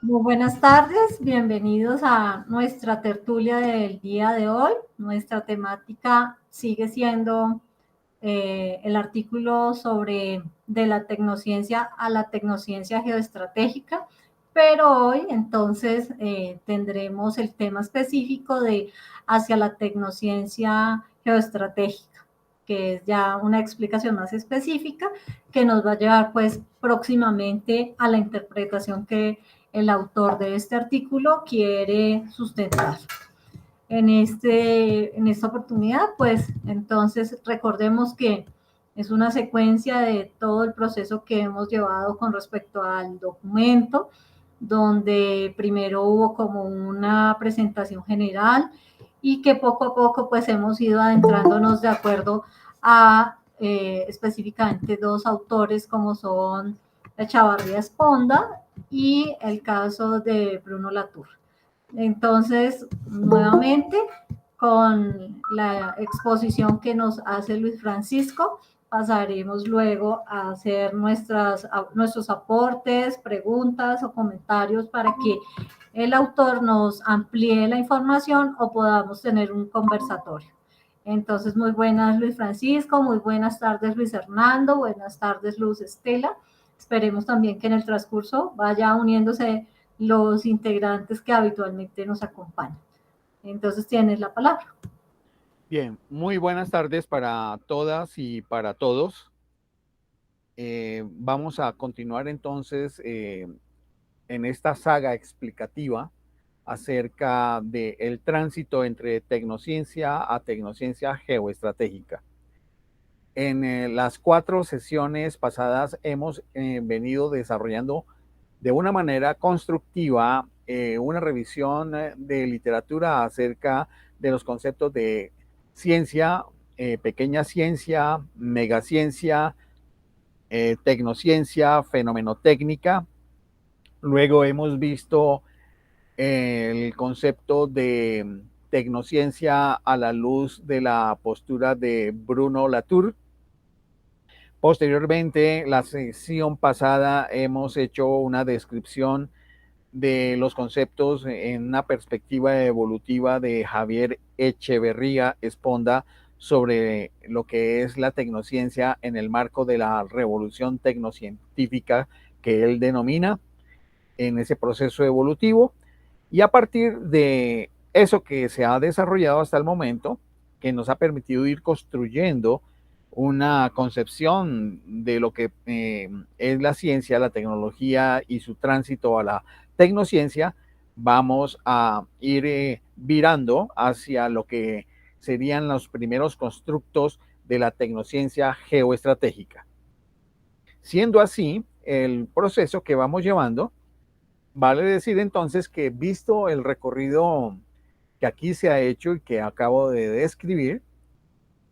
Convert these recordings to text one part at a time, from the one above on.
Muy buenas tardes, bienvenidos a nuestra tertulia del día de hoy. Nuestra temática sigue siendo el artículo sobre de la tecnociencia a la tecnociencia geoestratégica, pero hoy entonces tendremos el tema específico de hacia la tecnociencia geoestratégica, que es ya una explicación más específica que nos va a llevar pues próximamente a la interpretación que el autor de este artículo quiere sustentar. En esta oportunidad, pues entonces recordemos que es una secuencia de todo el proceso que hemos llevado con respecto al documento, donde primero hubo como una presentación general y que poco a poco pues hemos ido adentrándonos de acuerdo a específicamente dos autores como son Echavarría Esponda y el caso de Bruno Latour. Entonces, nuevamente, con la exposición que nos hace Luis Francisco, pasaremos luego a hacer nuestros aportes, preguntas o comentarios para que el autor nos amplíe la información o podamos tener un conversatorio. Entonces, muy buenas Luis Francisco, muy buenas tardes Luis Hernando, buenas tardes Luz Estela. Esperemos también que en el transcurso vaya uniéndose los integrantes que habitualmente nos acompañan. Entonces tienes la palabra. Bien, muy buenas tardes para todas y para todos. Vamos a continuar entonces en esta saga explicativa acerca del tránsito entre tecnociencia a tecnociencia geoestratégica. En las 4 sesiones pasadas hemos venido desarrollando de una manera constructiva una revisión de literatura acerca de los conceptos de ciencia, pequeña ciencia, megaciencia, tecnociencia, fenomenotécnica. Luego hemos visto el concepto de tecnociencia a la luz de la postura de Bruno Latour. Posteriormente, la sesión pasada hemos hecho una descripción de los conceptos en una perspectiva evolutiva de Javier Echeverría Esponda sobre lo que es la tecnociencia en el marco de la revolución tecnocientífica que él denomina en ese proceso evolutivo. Y a partir de eso que se ha desarrollado hasta el momento, que nos ha permitido ir construyendo una concepción de lo que es la ciencia, la tecnología y su tránsito a la tecnociencia, vamos a ir virando hacia lo que serían los primeros constructos de la tecnociencia geoestratégica. Siendo así, el proceso que vamos llevando, vale decir entonces que visto el recorrido que aquí se ha hecho y que acabo de describir,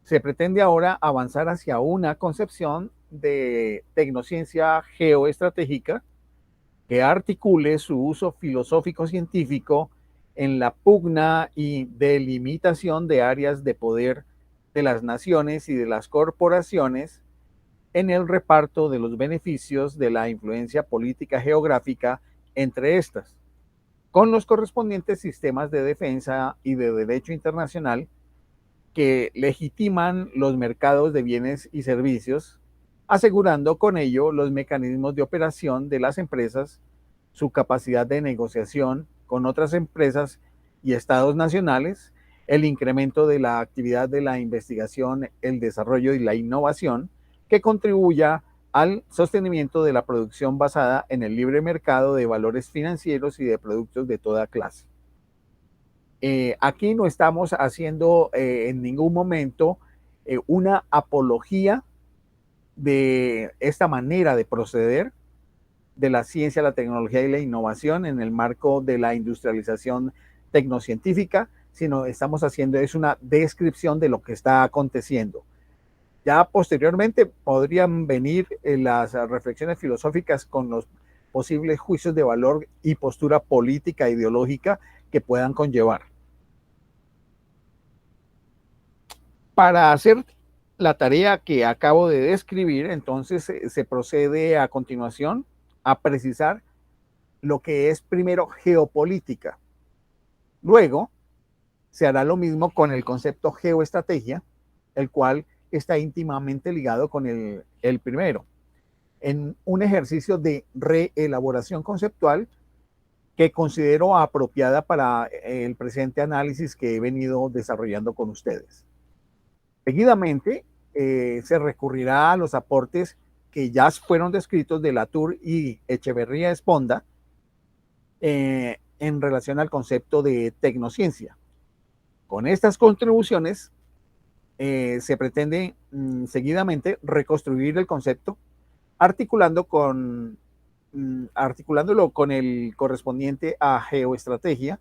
se pretende ahora avanzar hacia una concepción de tecnociencia geoestratégica que articule su uso filosófico-científico en la pugna y delimitación de áreas de poder de las naciones y de las corporaciones en el reparto de los beneficios de la influencia política geográfica entre estas, con los correspondientes sistemas de defensa y de derecho internacional que legitiman los mercados de bienes y servicios, asegurando con ello los mecanismos de operación de las empresas, su capacidad de negociación con otras empresas y estados nacionales, el incremento de la actividad de la investigación, el desarrollo y la innovación, que contribuya al sostenimiento de la producción basada en el libre mercado de valores financieros y de productos de toda clase. Aquí no estamos haciendo en ningún momento una apología de esta manera de proceder de la ciencia, la tecnología y la innovación en el marco de la industrialización tecnocientífica, sino estamos haciendo es una descripción de lo que está aconteciendo. Ya posteriormente podrían venir las reflexiones filosóficas con los posibles juicios de valor y postura política, ideológica que puedan conllevar. Para hacer la tarea que acabo de describir, entonces se procede a continuación a precisar lo que es primero geopolítica. Luego se hará lo mismo con el concepto geoestrategia, el cual está íntimamente ligado con el primero, en un ejercicio de reelaboración conceptual que considero apropiada para el presente análisis que he venido desarrollando con ustedes. Seguidamente, se recurrirá a los aportes que ya fueron descritos de Latour y Echeverría Esponda en relación al concepto de tecnociencia. Con estas contribuciones se pretende seguidamente reconstruir el concepto articulándolo con el correspondiente a geoestrategia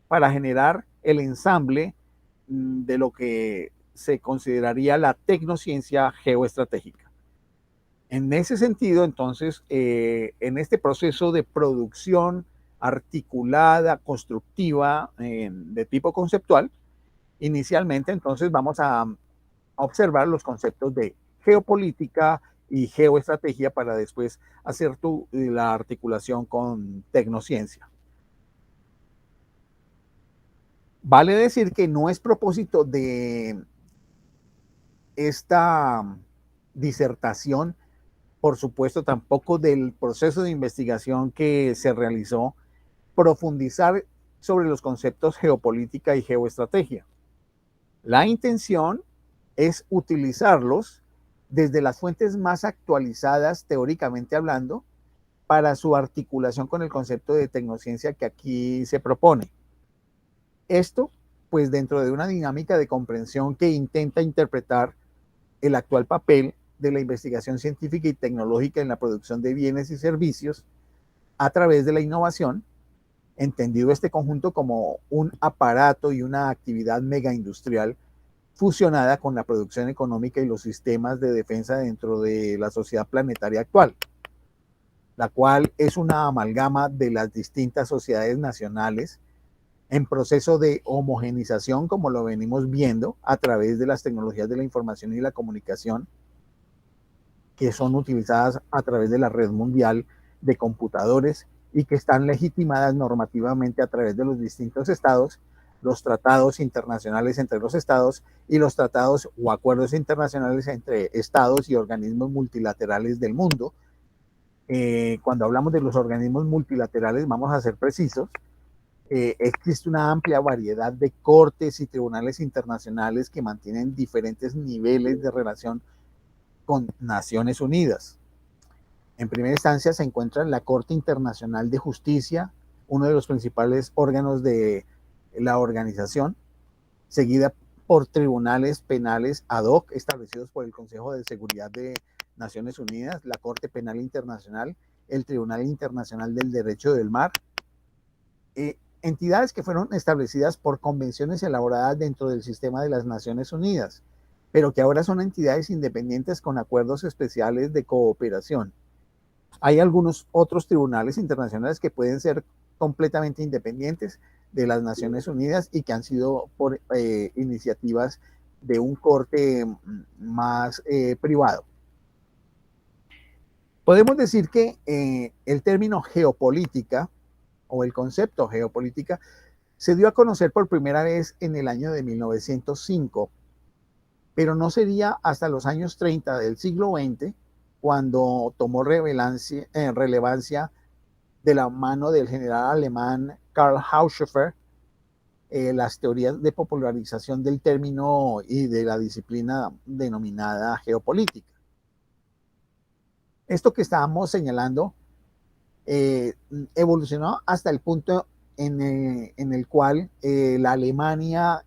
para generar el ensamble de lo que se consideraría la tecnociencia geoestratégica. En ese sentido, entonces, en este proceso de producción articulada, constructiva, de tipo conceptual, inicialmente, entonces, vamos a observar los conceptos de geopolítica y geoestrategia para después hacer la articulación con tecnociencia. Vale decir que no es propósito de esta disertación, por supuesto, tampoco del proceso de investigación que se realizó, profundizar sobre los conceptos geopolítica y geoestrategia. La intención es utilizarlos desde las fuentes más actualizadas, teóricamente hablando, para su articulación con el concepto de tecnociencia que aquí se propone. Esto, pues dentro de una dinámica de comprensión que intenta interpretar el actual papel de la investigación científica y tecnológica en la producción de bienes y servicios a través de la innovación, entendido este conjunto como un aparato y una actividad mega industrial fusionada con la producción económica y los sistemas de defensa dentro de la sociedad planetaria actual, la cual es una amalgama de las distintas sociedades nacionales en proceso de homogenización, como lo venimos viendo a través de las tecnologías de la información y la comunicación, que son utilizadas a través de la red mundial de computadores y que están legitimadas normativamente a través de los distintos estados, los tratados internacionales entre los estados y los tratados o acuerdos internacionales entre estados y organismos multilaterales del mundo. Cuando hablamos de los organismos multilaterales, vamos a ser precisos, existe una amplia variedad de cortes y tribunales internacionales que mantienen diferentes niveles de relación con Naciones Unidas. En primera instancia se encuentra la Corte Internacional de Justicia, uno de los principales órganos de la organización, seguida por tribunales penales ad hoc establecidos por el Consejo de Seguridad de Naciones Unidas, la Corte Penal Internacional, el Tribunal Internacional del Derecho del Mar, entidades que fueron establecidas por convenciones elaboradas dentro del sistema de las Naciones Unidas, pero que ahora son entidades independientes con acuerdos especiales de cooperación. Hay algunos otros tribunales internacionales que pueden ser completamente independientes de las Naciones Unidas y que han sido por iniciativas de un corte más privado. Podemos decir que el término geopolítica o el concepto geopolítica se dio a conocer por primera vez en el año de 1905, pero no sería hasta los años 30 del siglo XX cuando tomó relevancia de la mano del general alemán Karl Haushofer las teorías de popularización del término y de la disciplina denominada geopolítica. Esto que estábamos señalando evolucionó hasta el punto en el cual la Alemania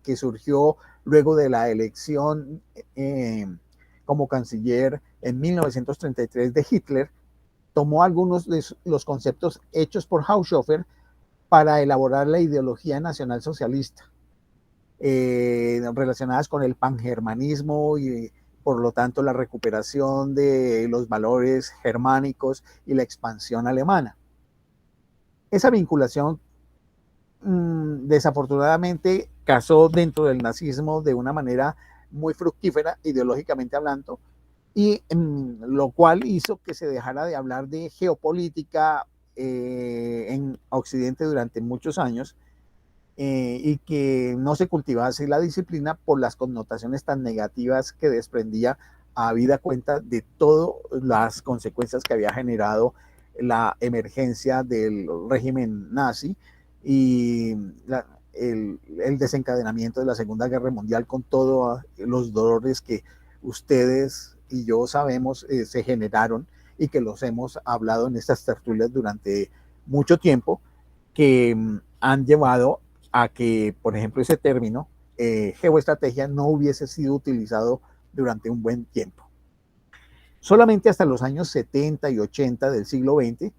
que surgió luego de la elección como canciller en 1933 de Hitler, tomó algunos de los conceptos hechos por Haushofer para elaborar la ideología nacional socialista, relacionadas con el pangermanismo y por lo tanto la recuperación de los valores germánicos y la expansión alemana. Esa vinculación desafortunadamente casó dentro del nazismo de una manera muy fructífera, ideológicamente hablando, y lo cual hizo que se dejara de hablar de geopolítica en Occidente durante muchos años, y que no se cultivase la disciplina por las connotaciones tan negativas que desprendía, habida cuenta de todas las consecuencias que había generado la emergencia del régimen nazi y el desencadenamiento de la Segunda Guerra Mundial, con todos los dolores que ustedes y yo sabemos se generaron y que los hemos hablado en estas tertulias durante mucho tiempo, que han llevado a que, por ejemplo, ese término, geoestrategia, no hubiese sido utilizado durante un buen tiempo. Solamente hasta los años 70 y 80 del siglo XX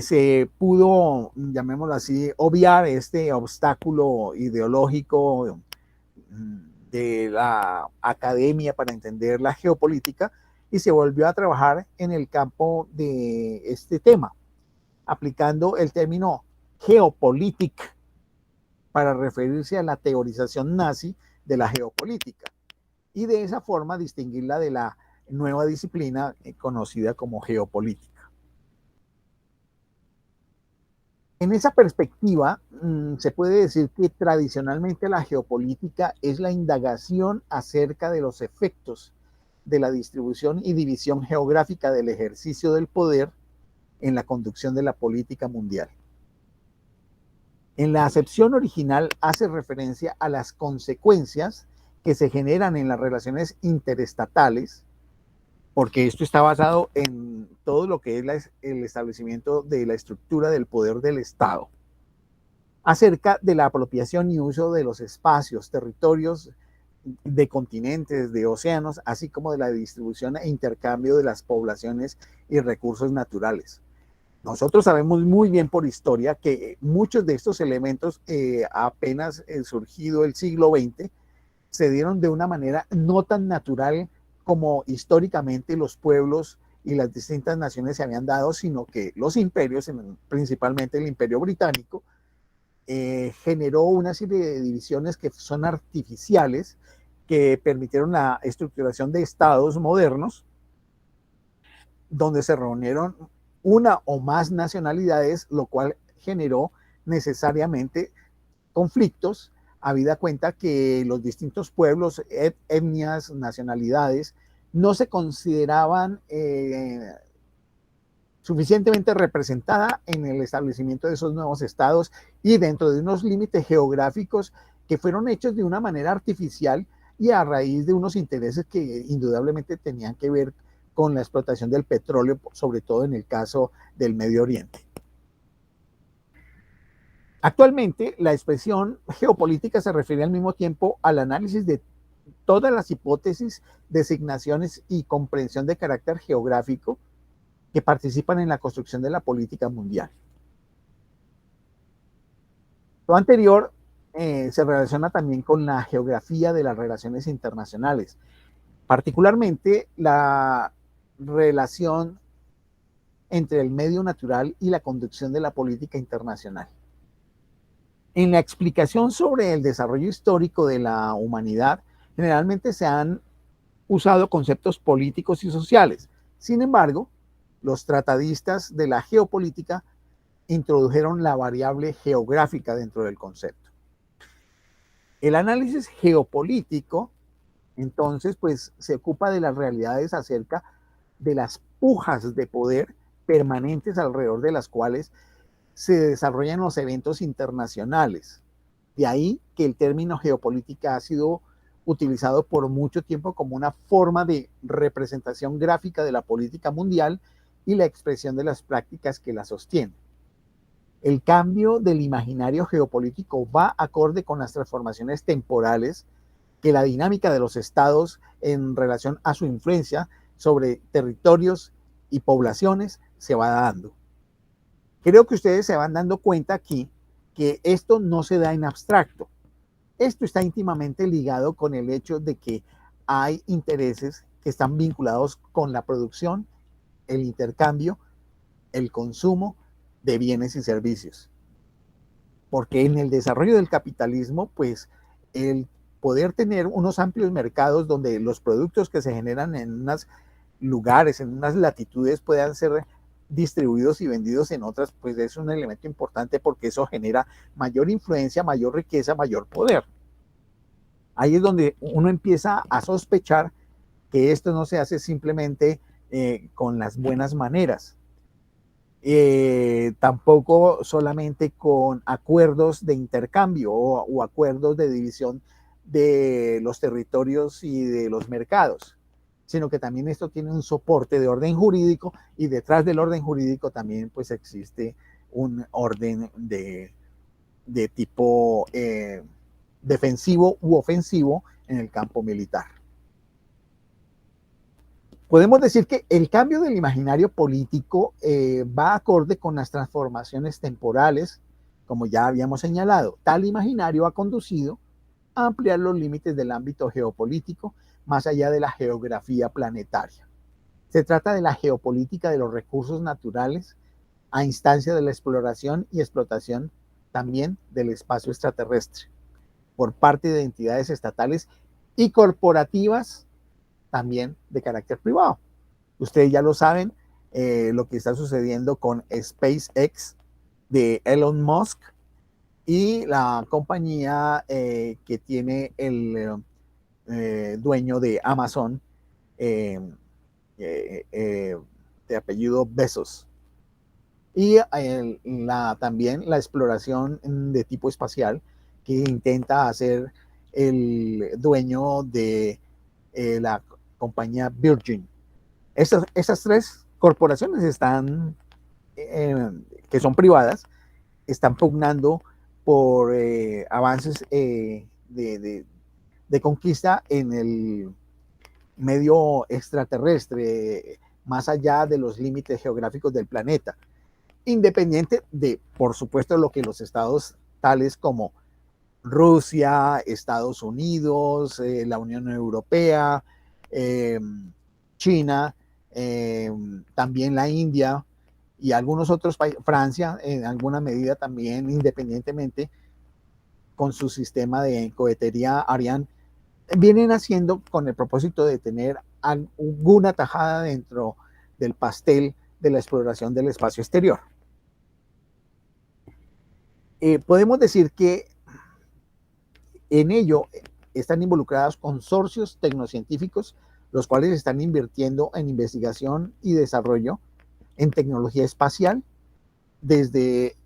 se pudo, llamémoslo así, obviar este obstáculo ideológico de la academia para entender la geopolítica, y se volvió a trabajar en el campo de este tema, aplicando el término geopolítica para referirse a la teorización nazi de la geopolítica, y de esa forma distinguirla de la nueva disciplina conocida como geopolítica. En esa perspectiva, se puede decir que tradicionalmente la geopolítica es la indagación acerca de los efectos de la distribución y división geográfica del ejercicio del poder en la conducción de la política mundial. En la acepción original hace referencia a las consecuencias que se generan en las relaciones interestatales, porque esto está basado en todo lo que es el establecimiento de la estructura del poder del Estado, acerca de la apropiación y uso de los espacios, territorios, de continentes, de océanos, así como de la distribución e intercambio de las poblaciones y recursos naturales. Nosotros sabemos muy bien por historia que muchos de estos elementos, apenas surgido el siglo XX, se dieron de una manera no tan natural como históricamente los pueblos y las distintas naciones se habían dado, sino que los imperios, principalmente el Imperio Británico, generó una serie de divisiones que son artificiales, que permitieron la estructuración de estados modernos, donde se reunieron una o más nacionalidades, lo cual generó necesariamente conflictos, habida cuenta que los distintos pueblos, etnias, nacionalidades, no se consideraban suficientemente representada en el establecimiento de esos nuevos estados, y dentro de unos límites geográficos que fueron hechos de una manera artificial y a raíz de unos intereses que indudablemente tenían que ver con la explotación del petróleo, sobre todo en el caso del Medio Oriente. Actualmente, la expresión geopolítica se refiere al mismo tiempo al análisis de todas las hipótesis, designaciones y comprensión de carácter geográfico que participan en la construcción de la política mundial. Lo anterior se relaciona también con la geografía de las relaciones internacionales, particularmente la relación entre el medio natural y la conducción de la política internacional. En la explicación sobre el desarrollo histórico de la humanidad, generalmente se han usado conceptos políticos y sociales. Sin embargo, los tratadistas de la geopolítica introdujeron la variable geográfica dentro del concepto. El análisis geopolítico, entonces, pues se ocupa de las realidades acerca de las pujas de poder permanentes alrededor de las cuales se desarrollan los eventos internacionales. De ahí que el término geopolítica ha sido utilizado por mucho tiempo como una forma de representación gráfica de la política mundial y la expresión de las prácticas que la sostienen. El cambio del imaginario geopolítico va acorde con las transformaciones temporales que la dinámica de los estados en relación a su influencia sobre territorios y poblaciones se va dando. Creo que ustedes se van dando cuenta aquí que esto no se da en abstracto. Esto está íntimamente ligado con el hecho de que hay intereses que están vinculados con la producción, el intercambio, el consumo de bienes y servicios. Porque en el desarrollo del capitalismo, pues el poder tener unos amplios mercados donde los productos que se generan en unos lugares, en unas latitudes, puedan ser distribuidos y vendidos en otras, pues es un elemento importante porque eso genera mayor influencia, mayor riqueza, mayor poder. Ahí es donde uno empieza a sospechar que esto no se hace simplemente con las buenas maneras, tampoco solamente con acuerdos de intercambio o acuerdos de división de los territorios y de los mercados, sino que también esto tiene un soporte de orden jurídico, y detrás del orden jurídico también pues existe un orden de tipo defensivo u ofensivo en el campo militar. Podemos decir que el cambio del imaginario político va acorde con las transformaciones temporales, como ya habíamos señalado. Tal imaginario ha conducido a ampliar los límites del ámbito geopolítico más allá de la geografía planetaria. Se trata de la geopolítica de los recursos naturales a instancia de la exploración y explotación también del espacio extraterrestre por parte de entidades estatales y corporativas, también de carácter privado. Ustedes ya lo saben, lo que está sucediendo con SpaceX de Elon Musk y la compañía que tiene el dueño de Amazon, de apellido Bezos. Y también la exploración de tipo espacial que intenta hacer el dueño de la compañía Virgin. Esas tres corporaciones que son privadas, están pugnando por avances de conquista en el medio extraterrestre, más allá de los límites geográficos del planeta, independiente de, por supuesto, lo que los estados tales como Rusia, Estados Unidos, la Unión Europea, China, también la India y algunos otros países, Francia en alguna medida también, independientemente, con su sistema de cohetería Ariane, vienen haciendo con el propósito de tener alguna tajada dentro del pastel de la exploración del espacio exterior. Podemos decir que en ello están involucrados consorcios tecnocientíficos, los cuales están invirtiendo en investigación y desarrollo en tecnología espacial desde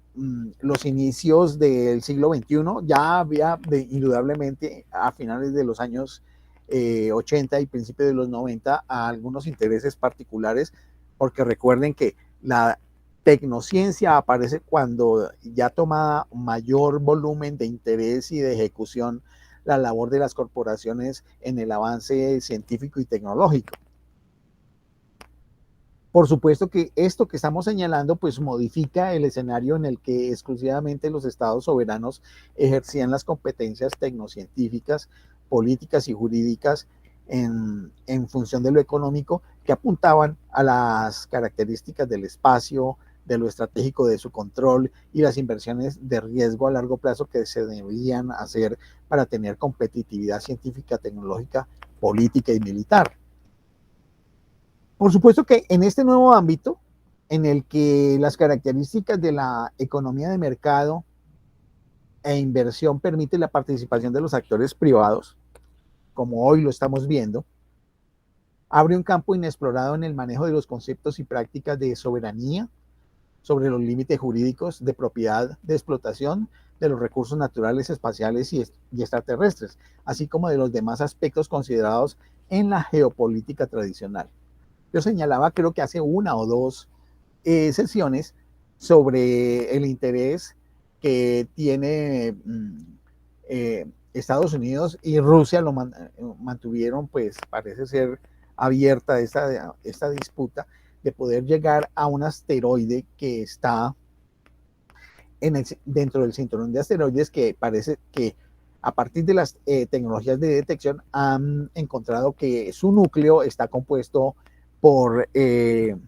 los inicios del siglo XXI. Ya había indudablemente a finales de los años 80 y principios de los 90 a algunos intereses particulares, porque recuerden que la tecnociencia aparece cuando ya toma mayor volumen de interés y de ejecución la labor de las corporaciones en el avance científico y tecnológico. Por supuesto que esto que estamos señalando pues modifica el escenario en el que exclusivamente los estados soberanos ejercían las competencias tecnocientíficas, políticas y jurídicas en función de lo económico, que apuntaban a las características del espacio, de lo estratégico de su control y las inversiones de riesgo a largo plazo que se debían hacer para tener competitividad científica, tecnológica, política y militar. Por supuesto que en este nuevo ámbito, en el que las características de la economía de mercado e inversión permiten la participación de los actores privados, como hoy lo estamos viendo, abre un campo inexplorado en el manejo de los conceptos y prácticas de soberanía sobre los límites jurídicos de propiedad, de explotación de los recursos naturales, espaciales y extraterrestres, así como de los demás aspectos considerados en la geopolítica tradicional. Yo señalaba, creo que hace una o dos sesiones, sobre el interés que tiene Estados Unidos y Rusia, lo mantuvieron, pues parece ser abierta esta disputa de poder llegar a un asteroide que está dentro del cinturón de asteroides, que parece que a partir de las tecnologías de detección han encontrado que su núcleo está compuesto por el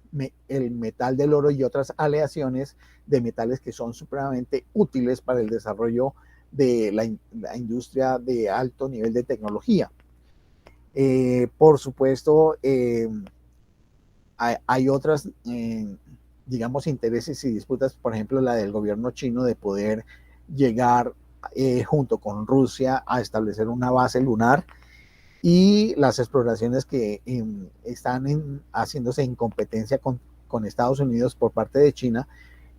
metal del oro y otras aleaciones de metales que son supremamente útiles para el desarrollo de la industria de alto nivel de tecnología. Por supuesto, hay otras digamos, intereses y disputas, por ejemplo, la del gobierno chino de poder llegar junto con Rusia a establecer una base lunar, y las exploraciones que están haciéndose en competencia con Estados Unidos por parte de China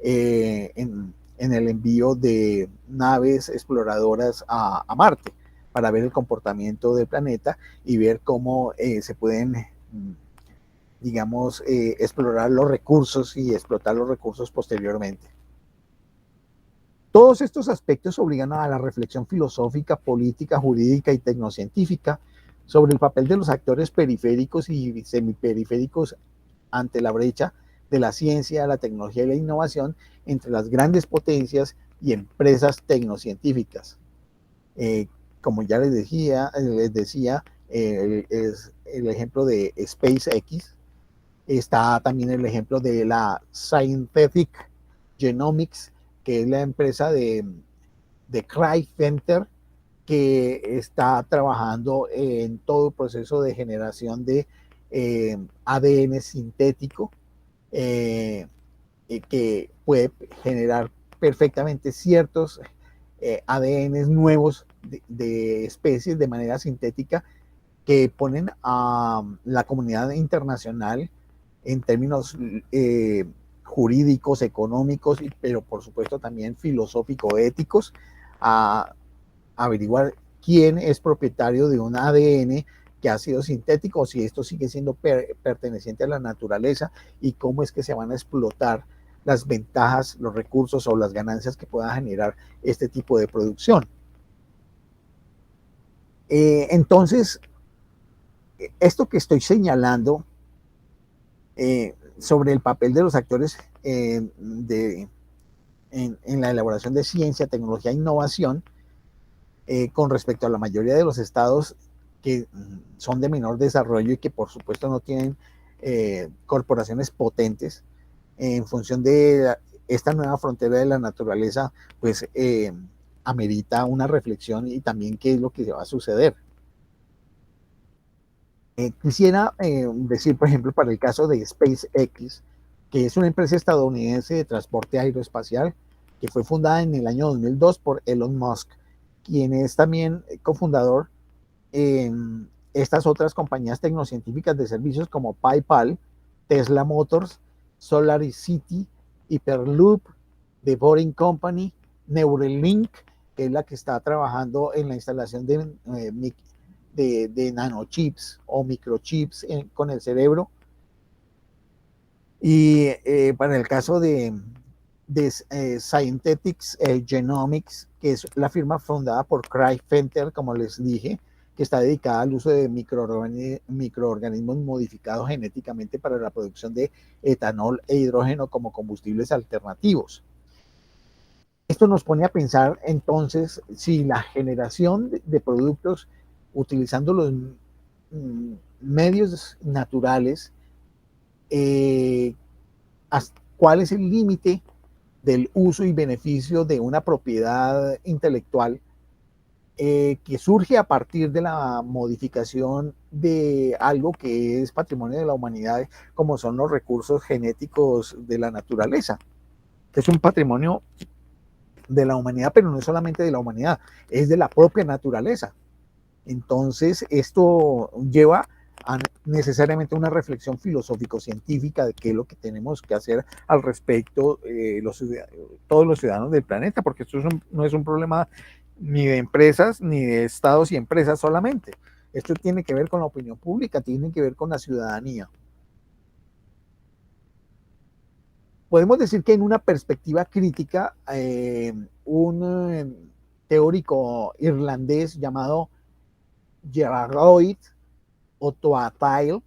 en el envío de naves exploradoras a Marte para ver el comportamiento del planeta y ver cómo se pueden, digamos, explorar los recursos y explotar los recursos posteriormente. Todos estos aspectos obligan a la reflexión filosófica, política, jurídica y tecnocientífica sobre el papel de los actores periféricos y semiperiféricos ante la brecha de la ciencia, la tecnología y la innovación entre las grandes potencias y empresas tecnocientíficas. Como ya les decía, es el ejemplo de SpaceX. Está también el ejemplo de la Synthetic Genomics, que es la empresa de Cry Venter, que está trabajando en todo el proceso de generación de ADN sintético, que puede generar perfectamente ciertos ADN nuevos de especies de manera sintética, que ponen a la comunidad internacional en términos jurídicos, económicos, pero por supuesto también filosófico-éticos, a averiguar quién es propietario de un ADN que ha sido sintético, o si esto sigue siendo perteneciente a la naturaleza, y cómo es que se van a explotar las ventajas, los recursos o las ganancias que pueda generar este tipo de producción. Entonces, esto que estoy señalando sobre el papel de los actores en la elaboración de ciencia, tecnología e innovación, con respecto a la mayoría de los estados que son de menor desarrollo y que por supuesto no tienen corporaciones potentes, en función de esta nueva frontera de la naturaleza, pues amerita una reflexión y también qué es lo que va a suceder. Quisiera decir, por ejemplo, para el caso de SpaceX, que es una empresa estadounidense de transporte aeroespacial que fue fundada en el año 2002 por Elon Musk, quien es también cofundador en estas otras compañías tecnocientíficas de servicios como PayPal, Tesla Motors, SolarCity, Hyperloop, The Boring Company, Neuralink, que es la que está trabajando en la instalación de nanochips o microchips con el cerebro. Y para el caso de Synthetic Genomics, que es la firma fundada por Craig Venter, como les dije, que está dedicada al uso de microorganismos modificados genéticamente para la producción de etanol e hidrógeno como combustibles alternativos. Esto nos pone a pensar entonces si la generación de productos utilizando los medios naturales, ¿cuál es el límite del uso y beneficio de una propiedad intelectual que surge a partir de la modificación de algo que es patrimonio de la humanidad, como son los recursos genéticos de la naturaleza, que es un patrimonio de la humanidad, pero no es solamente de la humanidad, es de la propia naturaleza? Entonces, esto lleva a necesariamente una reflexión filosófico-científica de qué es lo que tenemos que hacer al respecto todos los ciudadanos del planeta, porque esto no es un problema ni de empresas, ni de estados y empresas solamente. Esto tiene que ver con la opinión pública, tiene que ver con la ciudadanía. Podemos decir que en una perspectiva crítica, un teórico irlandés llamado Gerard O'Toole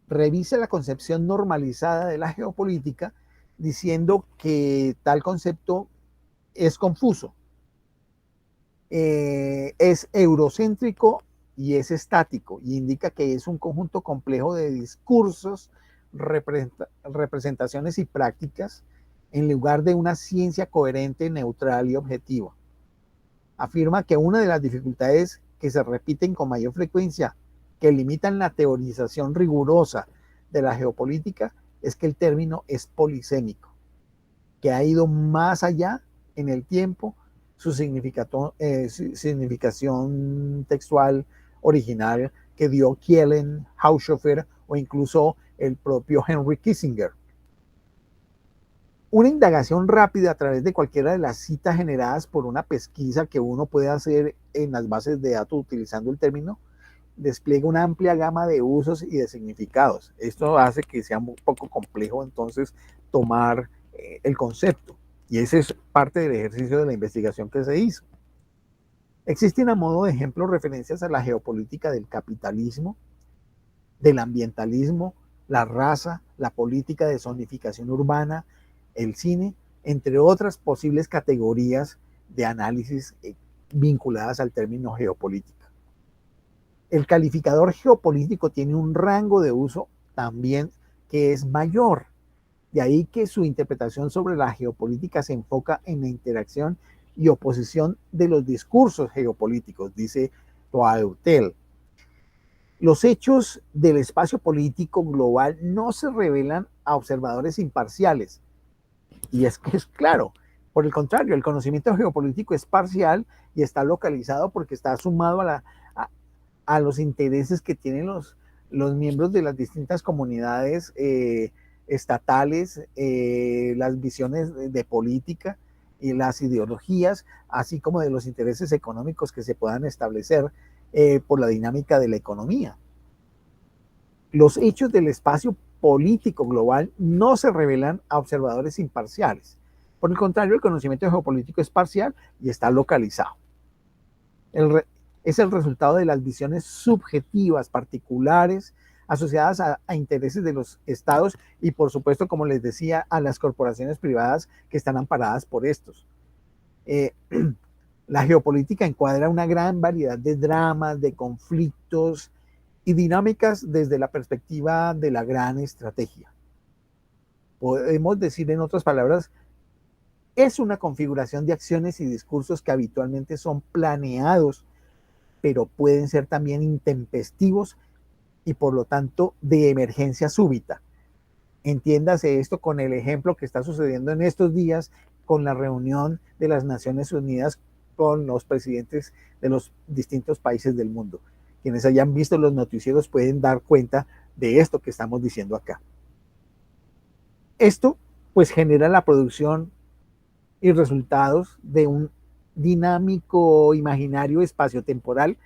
revisa la concepción normalizada de la geopolítica, diciendo que tal concepto es confuso, es eurocéntrico y es estático, y indica que es un conjunto complejo de discursos, representaciones y prácticas en lugar de una ciencia coherente, neutral y objetiva. Afirma que una de las dificultades que se repiten con mayor frecuencia, que limitan la teorización rigurosa de la geopolítica, es que el término es polisémico, que ha ido más allá en el tiempo su significación textual original que dio Kielen, Haushofer o incluso el propio Henry Kissinger. Una indagación rápida a través de cualquiera de las citas generadas por una pesquisa que uno puede hacer en las bases de datos utilizando el término despliega una amplia gama de usos y de significados. Esto hace que sea un poco complejo entonces tomar el concepto, y ese es parte del ejercicio de la investigación que se hizo. Existen a modo de ejemplo referencias a la geopolítica del capitalismo, del ambientalismo, la raza, la política de zonificación urbana, el cine, entre otras posibles categorías de análisis vinculadas al término geopolítica. El calificador geopolítico tiene un rango de uso también que es mayor. De ahí que su interpretación sobre la geopolítica se enfoca en la interacción y oposición de los discursos geopolíticos, dice Toautel. Los hechos del espacio político global no se revelan a observadores imparciales. Y es que es claro, por el contrario, el conocimiento geopolítico es parcial y está localizado porque está sumado a los intereses que tienen los miembros de las distintas comunidades estatales, las visiones de política y las ideologías, así como de los intereses económicos que se puedan establecer por la dinámica de la economía. Los hechos del espacio político global no se revelan a observadores imparciales. Por el contrario, el conocimiento geopolítico es parcial y está localizado. Es el resultado de las visiones subjetivas particulares asociadas a intereses de los estados y, por supuesto, como les decía, a las corporaciones privadas que están amparadas por estos. La geopolítica encuadra una gran variedad de dramas, de conflictos y dinámicas desde la perspectiva de la gran estrategia. Podemos decir, en otras palabras, es una configuración de acciones y discursos que habitualmente son planeados, pero pueden ser también intempestivos y por lo tanto de emergencia súbita. Entiéndase esto con el ejemplo que está sucediendo en estos días con la reunión de las Naciones Unidas con los presidentes de los distintos países del mundo. Quienes hayan visto los noticieros pueden dar cuenta de esto que estamos diciendo acá. Esto pues genera la producción y resultados de un dinámico imaginario espaciotemporal,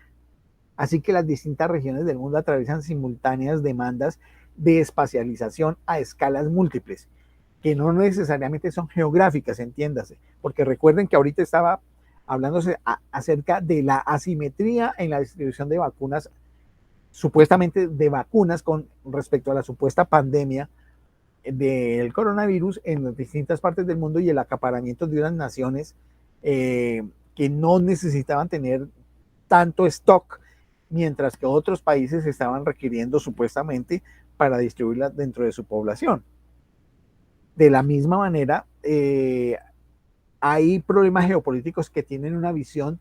así que las distintas regiones del mundo atraviesan simultáneas demandas de espacialización a escalas múltiples, que no necesariamente son geográficas, entiéndase, porque recuerden que ahorita estaba hablándose acerca de la asimetría en la distribución de vacunas, supuestamente de vacunas con respecto a la supuesta pandemia del coronavirus en las distintas partes del mundo y el acaparamiento de unas naciones que no necesitaban tener tanto stock, mientras que otros países estaban requiriendo supuestamente para distribuirla dentro de su población. De la misma manera, hay problemas geopolíticos que tienen una visión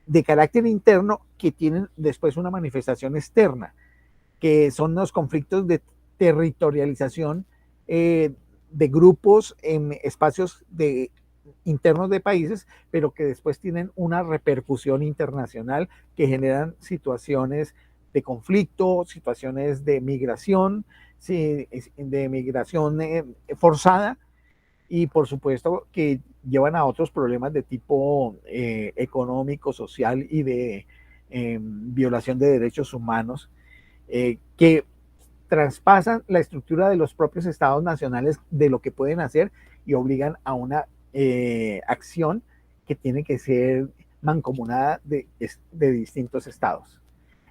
de carácter interno que tienen después una manifestación externa, que son los conflictos de territorialización de grupos en espacios internos de países, pero que después tienen una repercusión internacional que generan situaciones de conflicto, situaciones de migración forzada, y por supuesto que llevan a otros problemas de tipo económico, social y de violación de derechos humanos que traspasan la estructura de los propios estados nacionales de lo que pueden hacer y obligan a una acción que tiene que ser mancomunada de distintos estados.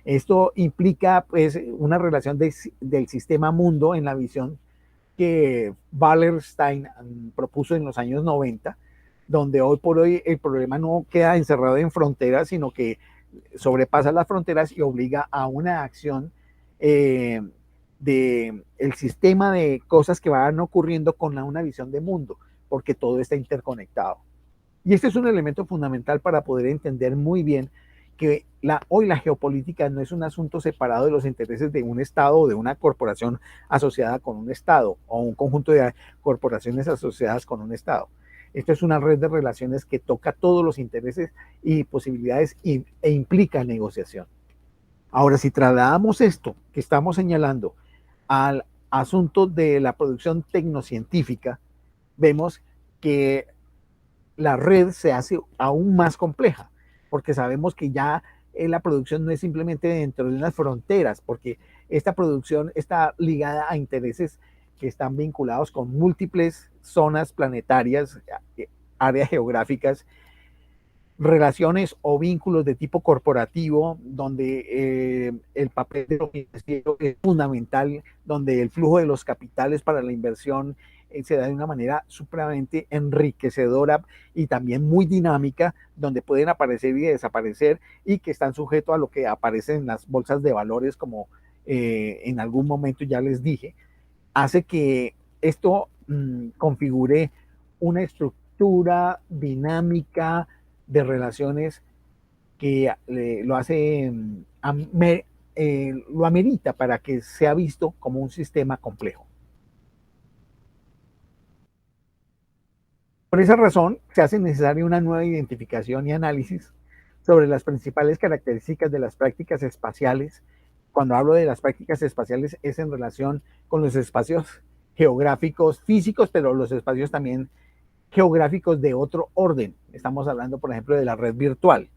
Esto implica pues una relación del sistema mundo en la visión que Wallerstein propuso en los años 90, donde hoy por hoy el problema no queda encerrado en fronteras, sino que sobrepasa las fronteras y obliga a una acción del sistema de cosas que van ocurriendo con una visión de mundo, porque todo está interconectado. Y este es un elemento fundamental para poder entender muy bien que hoy la geopolítica no es un asunto separado de los intereses de un Estado o de una corporación asociada con un Estado o un conjunto de corporaciones asociadas con un Estado. Esto es una red de relaciones que toca todos los intereses y posibilidades e implica negociación. Ahora, si trasladamos esto que estamos señalando al asunto de la producción tecnocientífica, vemos que la red se hace aún más compleja, porque sabemos que ya la producción no es simplemente dentro de unas fronteras, porque esta producción está ligada a intereses que están vinculados con múltiples zonas planetarias, áreas geográficas, relaciones o vínculos de tipo corporativo, donde el papel de lo financiero es fundamental, donde el flujo de los capitales para la inversión se da de una manera supremamente enriquecedora y también muy dinámica, donde pueden aparecer y desaparecer y que están sujetos a lo que aparece en las bolsas de valores, como en algún momento ya les dije, hace que esto configure una estructura dinámica de relaciones que lo hace, lo amerita para que sea visto como un sistema complejo. Por esa razón, se hace necesaria una nueva identificación y análisis sobre las principales características de las prácticas espaciales. Cuando hablo de las prácticas espaciales es en relación con los espacios geográficos físicos, pero los espacios también geográficos de otro orden. Estamos hablando, por ejemplo, de la red virtual,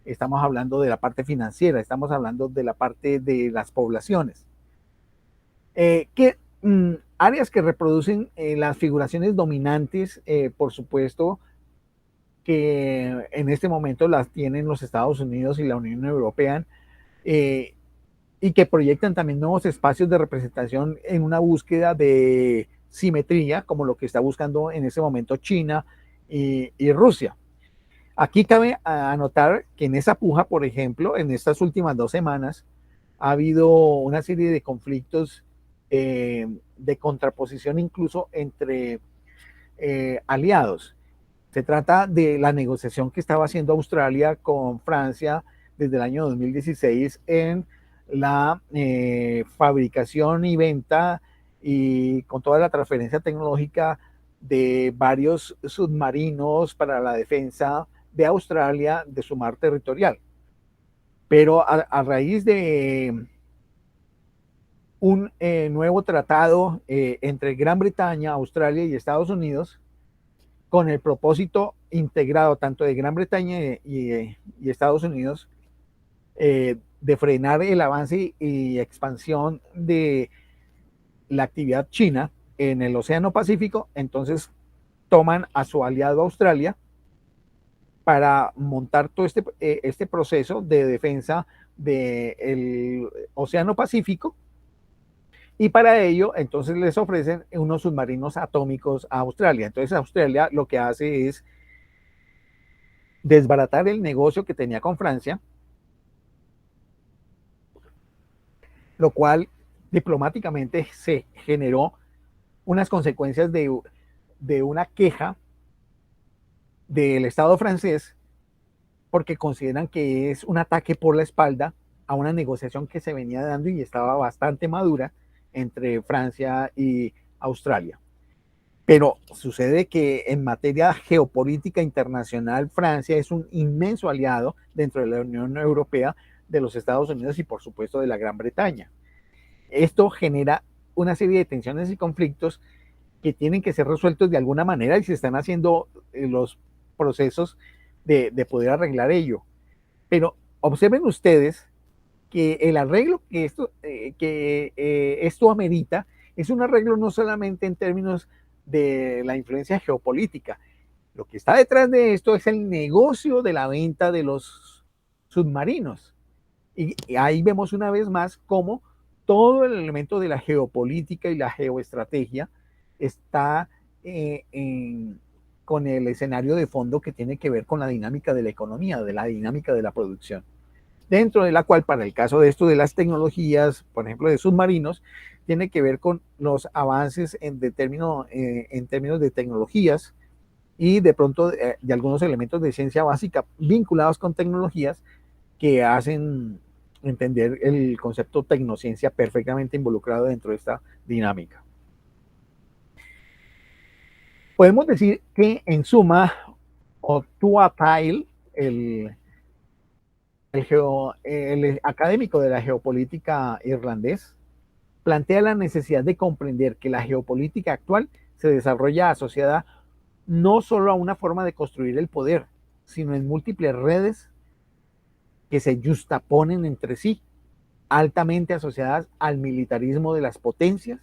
estamos hablando de la parte financiera, estamos hablando de la parte de las poblaciones. Áreas que reproducen las figuraciones dominantes, por supuesto, que en este momento las tienen los Estados Unidos y la Unión Europea, y que proyectan también nuevos espacios de representación en una búsqueda de simetría, como lo que está buscando en este momento China y Rusia. Aquí cabe anotar que en esa puja, por ejemplo, en estas últimas 2 semanas, ha habido una serie de conflictos de contraposición incluso entre aliados. Se trata de la negociación que estaba haciendo Australia con Francia desde el año 2016 en la fabricación y venta y con toda la transferencia tecnológica de varios submarinos para la defensa de Australia de su mar territorial. Pero a raíz de un nuevo tratado entre Gran Bretaña, Australia y Estados Unidos, con el propósito integrado tanto de Gran Bretaña y Estados Unidos de frenar el avance y expansión de la actividad china en el Océano Pacífico, entonces toman a su aliado Australia para montar todo este proceso de defensa del Océano Pacífico, y para ello entonces les ofrecen unos submarinos atómicos a Australia. Entonces Australia lo que hace es desbaratar el negocio que tenía con Francia, lo cual diplomáticamente se generó unas consecuencias de una queja del Estado francés, porque consideran que es un ataque por la espalda a una negociación que se venía dando y estaba bastante madura entre Francia y Australia. Pero sucede que en materia geopolítica internacional, Francia es un inmenso aliado dentro de la Unión Europea, de los Estados Unidos y por supuesto de la Gran Bretaña. Esto genera una serie de tensiones y conflictos que tienen que ser resueltos de alguna manera y se están haciendo los procesos de poder arreglar ello. Pero observen ustedes que el arreglo que esto amerita es un arreglo no solamente en términos de la influencia geopolítica. Lo que está detrás de esto es el negocio de la venta de los submarinos. Y ahí vemos una vez más cómo todo el elemento de la geopolítica y la geoestrategia está con el escenario de fondo que tiene que ver con la dinámica de la economía, de la dinámica de la producción, dentro de la cual, para el caso de esto de las tecnologías, por ejemplo, de submarinos, tiene que ver con los avances en términos de tecnologías y de pronto de algunos elementos de ciencia básica vinculados con tecnologías que hacen entender el concepto tecnociencia perfectamente involucrado dentro de esta dinámica. Podemos decir que en suma, Otua Tile, el académico de la geopolítica irlandés, plantea la necesidad de comprender que la geopolítica actual se desarrolla asociada no solo a una forma de construir el poder, sino en múltiples redes que se justaponen entre sí, altamente asociadas al militarismo de las potencias,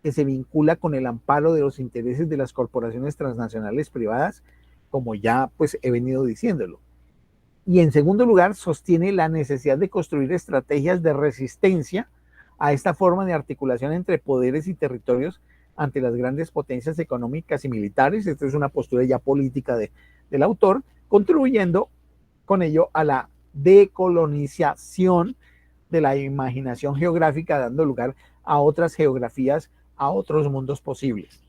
que se vincula con el amparo de los intereses de las corporaciones transnacionales privadas, como ya pues he venido diciéndolo. Y en segundo lugar, sostiene la necesidad de construir estrategias de resistencia a esta forma de articulación entre poderes y territorios ante las grandes potencias económicas y militares. Esta es una postura ya política del autor, contribuyendo con ello a la decolonización de la imaginación geográfica, dando lugar a otras geografías, a otros mundos posibles.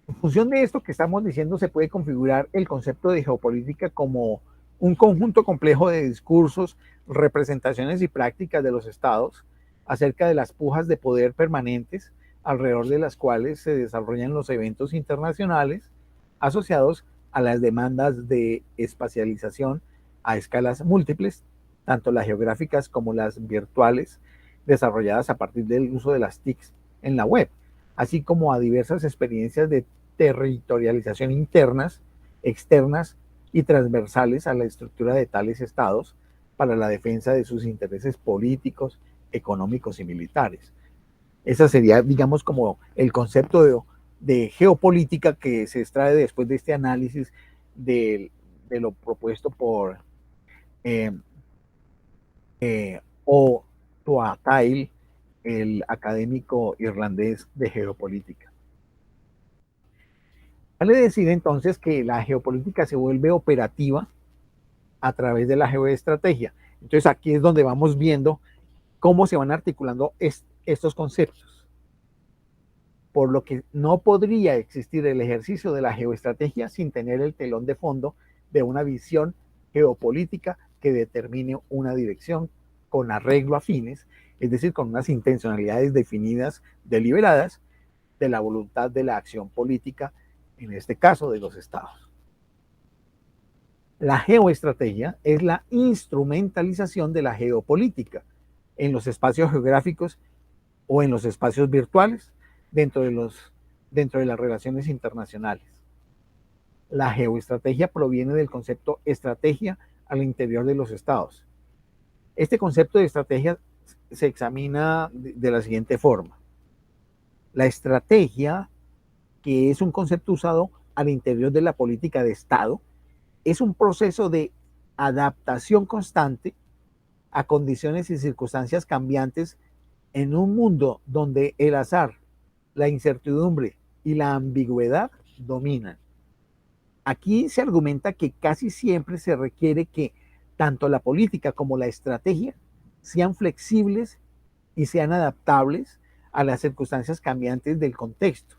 En función de esto que estamos diciendo, se puede configurar el concepto de geopolítica como un conjunto complejo de discursos, representaciones y prácticas de los estados acerca de las pujas de poder permanentes alrededor de las cuales se desarrollan los eventos internacionales asociados a las demandas de espacialización a escalas múltiples, tanto las geográficas como las virtuales, desarrolladas a partir del uso de las TICs en la web, así como a diversas experiencias de territorialización internas, externas y transversales a la estructura de tales estados para la defensa de sus intereses políticos, económicos y militares. Ese sería, digamos, como el concepto de geopolítica que se extrae después de este análisis de lo propuesto por Otua Tile, el académico irlandés de geopolítica. Vale decir entonces que la geopolítica se vuelve operativa a través de la geoestrategia. Entonces aquí es donde vamos viendo cómo se van articulando estos conceptos. Por lo que no podría existir el ejercicio de la geoestrategia sin tener el telón de fondo de una visión geopolítica que determine una dirección con arreglo a fines, es decir, con unas intencionalidades definidas, deliberadas, de la voluntad de la acción política, en este caso de los estados. La geoestrategia es la instrumentalización de la geopolítica en los espacios geográficos o en los espacios virtuales dentro de las relaciones internacionales. La geoestrategia proviene del concepto estrategia al interior de los estados. Este concepto de estrategia se examina de la siguiente forma. La estrategia, que es un concepto usado al interior de la política de Estado, es un proceso de adaptación constante a condiciones y circunstancias cambiantes en un mundo donde el azar, la incertidumbre y la ambigüedad dominan. Aquí se argumenta que casi siempre se requiere que tanto la política como la estrategia sean flexibles y sean adaptables a las circunstancias cambiantes del contexto.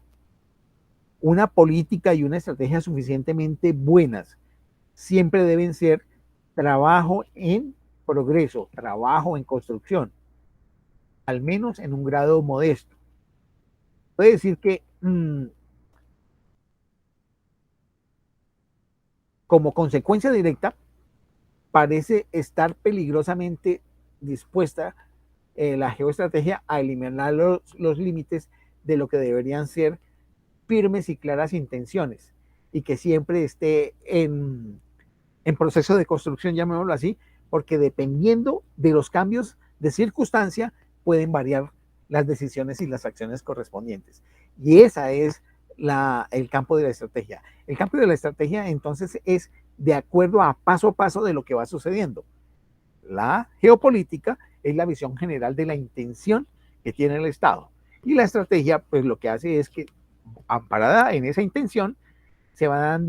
Una política y una estrategia suficientemente buenas siempre deben ser trabajo en progreso, trabajo en construcción, al menos en un grado modesto. Puede decir que como consecuencia directa parece estar peligrosamente dispuesta la geoestrategia a eliminar los límites de lo que deberían ser firmes y claras intenciones y que siempre esté en proceso de construcción, llamémoslo así, porque dependiendo de los cambios de circunstancia pueden variar las decisiones y las acciones correspondientes. Y esa es el campo de la estrategia. El campo de la estrategia entonces es de acuerdo a paso de lo que va sucediendo. La geopolítica es la visión general de la intención que tiene el Estado. Y la estrategia, pues lo que hace es que, amparada en esa intención, se van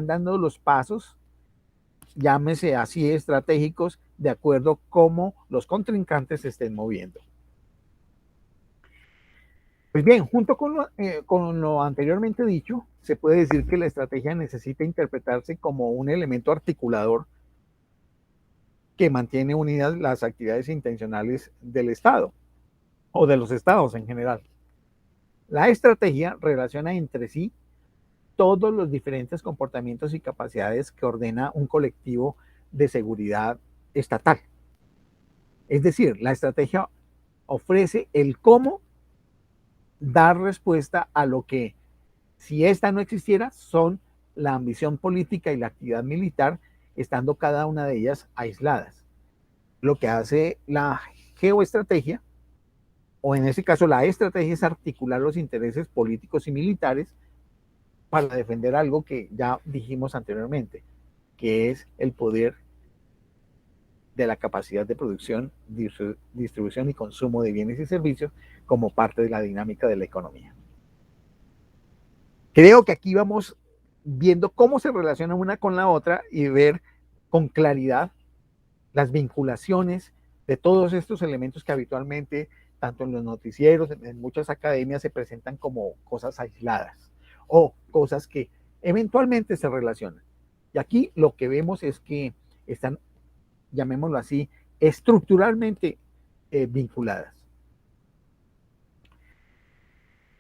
dando los pasos, llámese así, estratégicos, de acuerdo a cómo los contrincantes se estén moviendo. Pues bien, junto con lo anteriormente dicho, se puede decir que la estrategia necesita interpretarse como un elemento articulador que mantiene unidas las actividades intencionales del Estado o de los estados en general. La estrategia relaciona entre sí todos los diferentes comportamientos y capacidades que ordena un colectivo de seguridad estatal. Es decir, la estrategia ofrece el cómo dar respuesta a lo que, si esta no existiera, son la ambición política y la actividad militar, estando cada una de ellas aisladas. Lo que hace la geoestrategia, o en este caso la estrategia, es articular los intereses políticos y militares para defender algo que ya dijimos anteriormente, que es el poder de la capacidad de producción, distribución y consumo de bienes y servicios como parte de la dinámica de la economía. Creo que aquí vamos viendo cómo se relaciona una con la otra y ver con claridad las vinculaciones de todos estos elementos que habitualmente, tanto en los noticieros, en muchas academias, se presentan como cosas aisladas o cosas que eventualmente se relacionan. Y aquí lo que vemos es que están, llamémoslo así, estructuralmente vinculadas.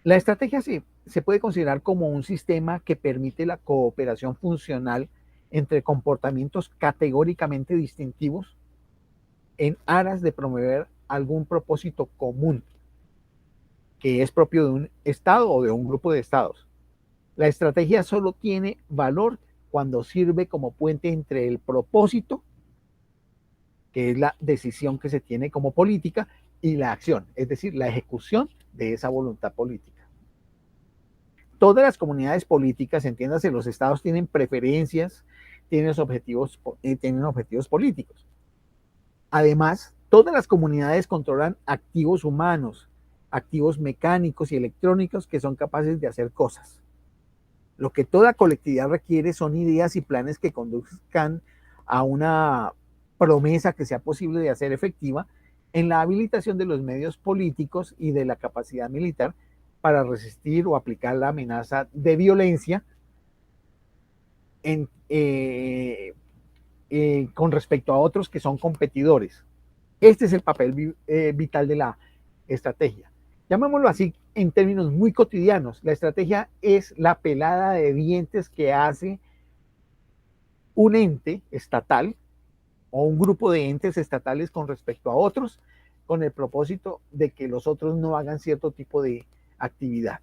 La estrategia se puede considerar como un sistema que permite la cooperación funcional entre comportamientos categóricamente distintivos en aras de promover algún propósito común que es propio de un Estado o de un grupo de Estados. La estrategia solo tiene valor cuando sirve como puente entre el propósito, que es la decisión que se tiene como política, y la acción, es decir, la ejecución de esa voluntad política. Todas las comunidades políticas, entiéndase, los estados tienen preferencias, tienen objetivos políticos. Además, todas las comunidades controlan activos humanos, activos mecánicos y electrónicos que son capaces de hacer cosas. Lo que toda colectividad requiere son ideas y planes que conduzcan a una promesa que sea posible de hacer efectiva en la habilitación de los medios políticos y de la capacidad militar para resistir o aplicar la amenaza de violencia en, con respecto a otros que son competidores. Este es el papel vital de la estrategia. Llamémoslo así en términos muy cotidianos. La estrategia es la pelada de dientes que hace un ente estatal o un grupo de entes estatales con respecto a otros, con el propósito de que los otros no hagan cierto tipo de actividad.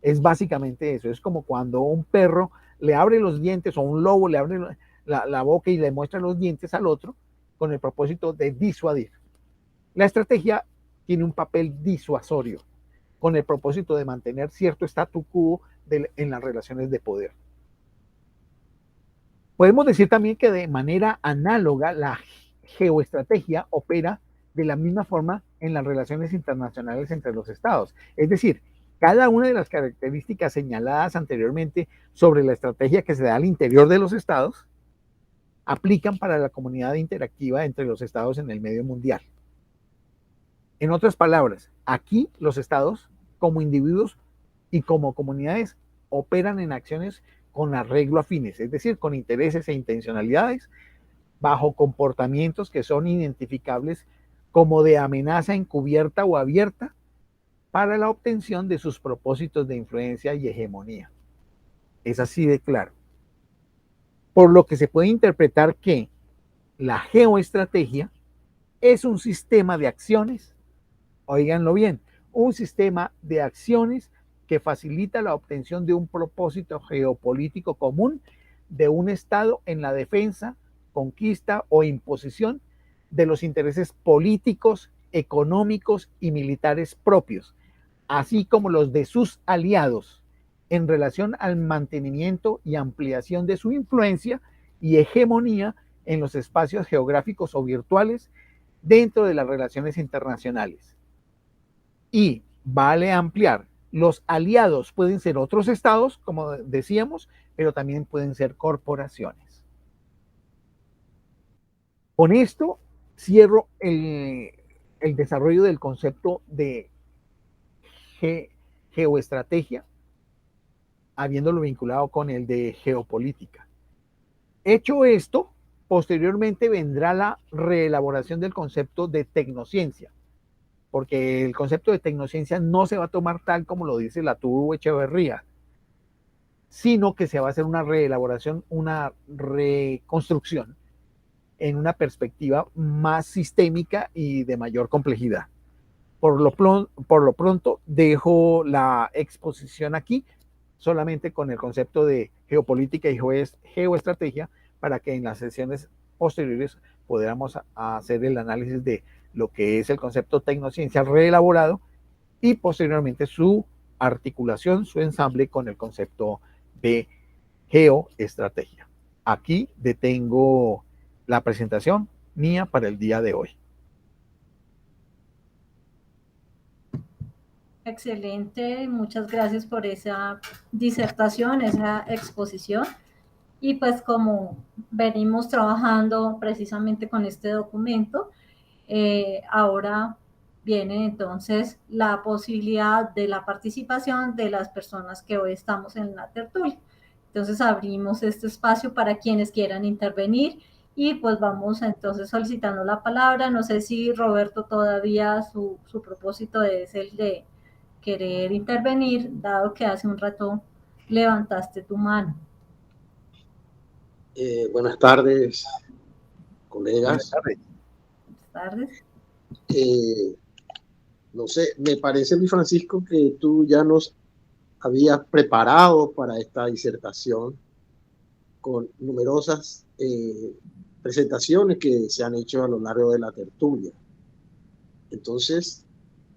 Es básicamente eso. Es como cuando un perro le abre los dientes o un lobo le abre la boca y le muestra los dientes al otro con el propósito de disuadir. La estrategia tiene un papel disuasorio con el propósito de mantener cierto statu quo en las relaciones de poder. Podemos decir también que de manera análoga la geoestrategia opera de la misma forma en las relaciones internacionales entre los estados. Es decir, cada una de las características señaladas anteriormente sobre la estrategia que se da al interior de los estados aplican para la comunidad interactiva entre los estados en el medio mundial. En otras palabras, aquí los estados, como individuos y como comunidades, operan en acciones con arreglo a fines, es decir, con intereses e intencionalidades, bajo comportamientos que son identificables como de amenaza encubierta o abierta para la obtención de sus propósitos de influencia y hegemonía. Es así de claro. Por lo que se puede interpretar que la geoestrategia es un sistema de acciones, oíganlo bien, un sistema de acciones que facilita la obtención de un propósito geopolítico común de un Estado en la defensa, conquista o imposición de los intereses políticos, económicos y militares propios, así como los de sus aliados, en relación al mantenimiento y ampliación de su influencia y hegemonía en los espacios geográficos o virtuales dentro de las relaciones internacionales. Y vale ampliar, los aliados pueden ser otros estados, como decíamos, pero también pueden ser corporaciones. Con esto cierro el desarrollo del concepto de geoestrategia, habiéndolo vinculado con el de geopolítica. Hecho esto, posteriormente vendrá la reelaboración del concepto de tecnociencia, porque el concepto de tecnociencia no se va a tomar tal como lo dice la Turu Echeverría, sino que se va a hacer una reelaboración, una reconstrucción en una perspectiva más sistémica y de mayor complejidad. Por lo pronto dejo la exposición aquí, solamente con el concepto de geopolítica y geoestrategia, para que en las sesiones posteriores podamos hacer el análisis de lo que es el concepto tecnociencia reelaborado y posteriormente su articulación, su ensamble con el concepto de geoestrategia. Aquí detengo la presentación mía para el día de hoy. Excelente, muchas gracias por esa disertación, esa exposición. Y pues como venimos trabajando precisamente con este documento, ahora viene entonces la posibilidad de la participación de las personas que hoy estamos en la tertulia. Entonces abrimos este espacio para quienes quieran intervenir y pues vamos entonces solicitando la palabra. No sé si Roberto todavía su propósito es el de querer intervenir, dado que hace un rato levantaste tu mano. Buenas tardes, colegas. Buenas tardes. Buenas tardes. No sé, me parece, Luis Francisco, que tú ya nos habías preparado para esta disertación con numerosas presentaciones que se han hecho a lo largo de la tertulia. Entonces,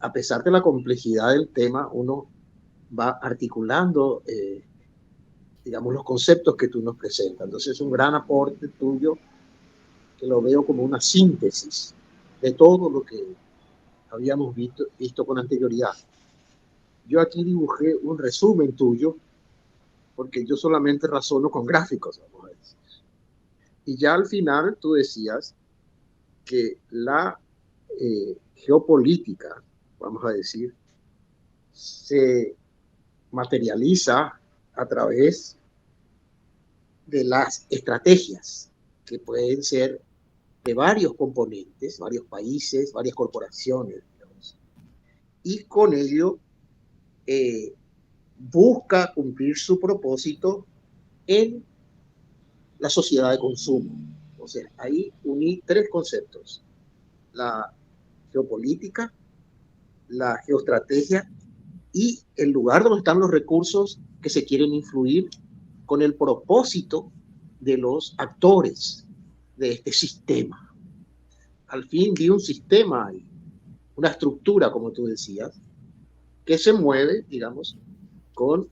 a pesar de la complejidad del tema, uno va articulando, digamos, los conceptos que tú nos presentas. Entonces, es un gran aporte tuyo, que lo veo como una síntesis de todo lo que habíamos visto con anterioridad. Yo aquí dibujé un resumen tuyo, porque yo solamente razono con gráficos, vamos a decir. Y ya al final tú decías que la geopolítica, vamos a decir, se materializa a través de las estrategias, que pueden ser de varios componentes, varios países, varias corporaciones, digamos. Y con ello busca cumplir su propósito en la sociedad de consumo. O sea, ahí uní tres conceptos: la geopolítica, la geoestrategia y el lugar donde están los recursos que se quieren influir con el propósito de los actores de este sistema. Al fin vi un sistema ahí, una estructura, como tú decías, que se mueve, digamos, con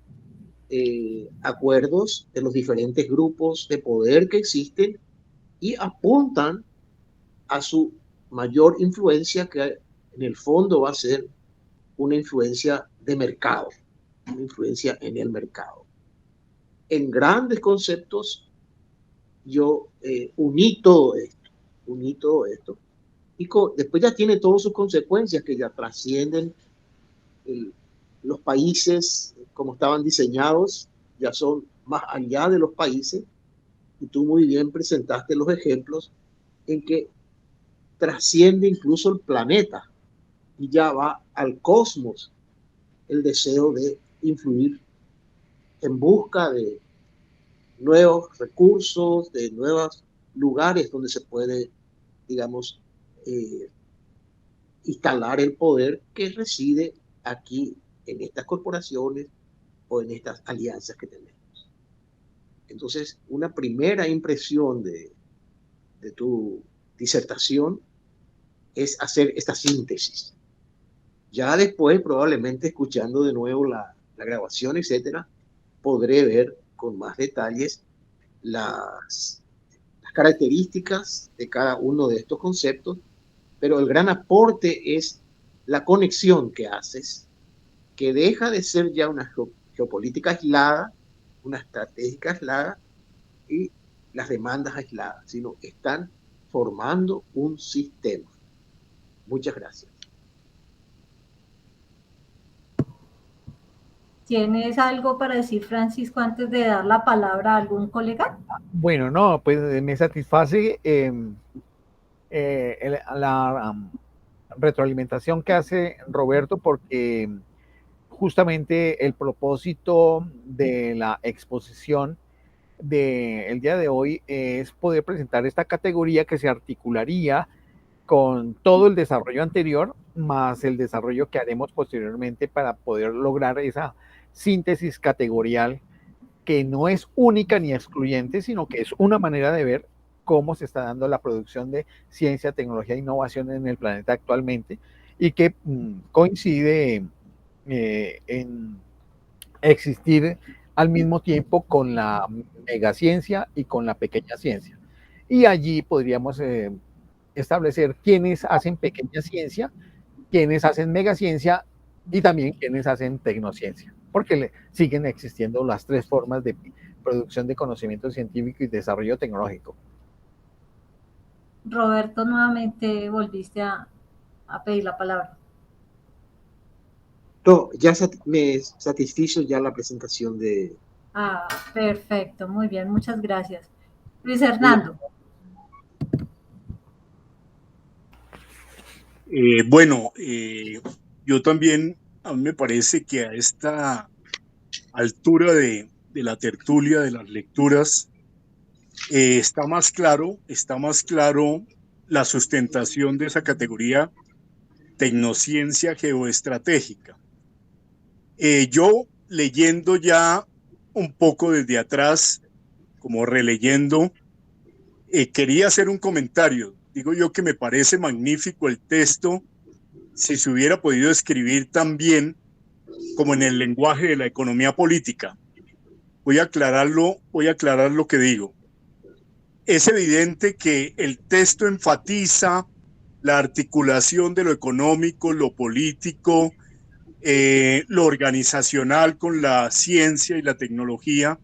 acuerdos de los diferentes grupos de poder que existen y apuntan a su mayor influencia, que en el fondo va a ser una influencia de mercado, una influencia en el mercado. En grandes conceptos, yo uní todo esto, y después ya tiene todas sus consecuencias que ya trascienden los países como estaban diseñados, ya son más allá de los países, y tú muy bien presentaste los ejemplos en que trasciende incluso el planeta y ya va al cosmos el deseo de influir en busca de nuevos recursos, de nuevos lugares donde se puede, digamos, instalar el poder que reside aquí en estas corporaciones o en estas alianzas que tenemos. Entonces, una primera impresión de tu disertación es hacer esta síntesis. Ya después, probablemente escuchando de nuevo la grabación, etcétera, podré ver con más detalles las características de cada uno de estos conceptos, pero el gran aporte es la conexión que haces, que deja de ser ya una geopolítica aislada, una estratégica aislada y las demandas aisladas, sino están formando un sistema. Muchas gracias. ¿Tienes algo para decir, Francisco, antes de dar la palabra a algún colega? Bueno, no, pues me satisface la retroalimentación que hace Roberto, porque justamente el propósito de la exposición del día de hoy es poder presentar esta categoría que se articularía con todo el desarrollo anterior, más el desarrollo que haremos posteriormente para poder lograr esa síntesis categorial que no es única ni excluyente, sino que es una manera de ver cómo se está dando la producción de ciencia, tecnología e innovación en el planeta actualmente, y que coincide en existir al mismo tiempo con la megaciencia y con la pequeña ciencia. Y allí podríamos establecer quiénes hacen pequeña ciencia, quiénes hacen megaciencia y también quiénes hacen tecnociencia, porque siguen existiendo las tres formas de producción de conocimiento científico y desarrollo tecnológico. Roberto, nuevamente volviste a pedir la palabra. No, ya me satisfizo ya la presentación de... Ah, perfecto, muy bien, muchas gracias. Luis Hernando. Bueno, yo también, a mí me parece que a esta altura de la tertulia, de las lecturas, está más claro la sustentación de esa categoría tecnociencia geoestratégica. Yo leyendo ya un poco desde atrás, como releyendo, quería hacer un comentario. Digo yo que me parece magnífico el texto si se hubiera podido escribir tan bien como en el lenguaje de la economía política. Voy a aclarar lo que digo. Es evidente que el texto enfatiza la articulación de lo económico, lo político, lo organizacional con la ciencia y la tecnología,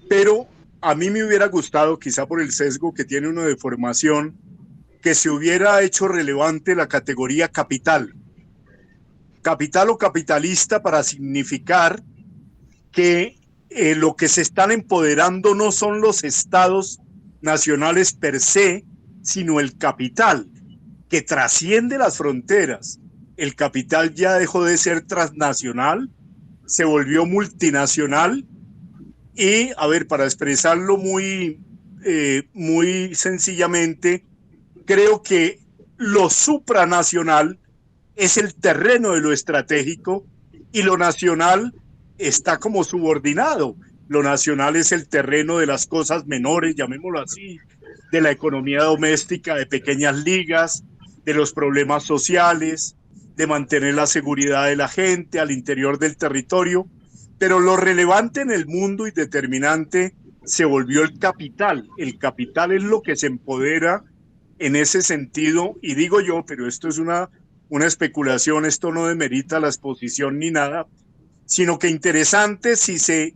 pero a mí me hubiera gustado, quizá por el sesgo que tiene uno de formación, que se hubiera hecho relevante la categoría capital. Capital o capitalista para significar que lo que se están empoderando no son los estados nacionales per se, sino el capital, que trasciende las fronteras. El capital ya dejó de ser transnacional, se volvió multinacional y, a ver, para expresarlo muy sencillamente, creo que lo supranacional es el terreno de lo estratégico y lo nacional está como subordinado. Lo nacional es el terreno de las cosas menores, llamémoslo así, de la economía doméstica, de pequeñas ligas, de los problemas sociales, de mantener la seguridad de la gente al interior del territorio. Pero lo relevante en el mundo y determinante se volvió el capital. El capital es lo que se empodera en ese sentido, y digo yo, pero esto es una especulación, esto no demerita la exposición ni nada, sino que interesante si se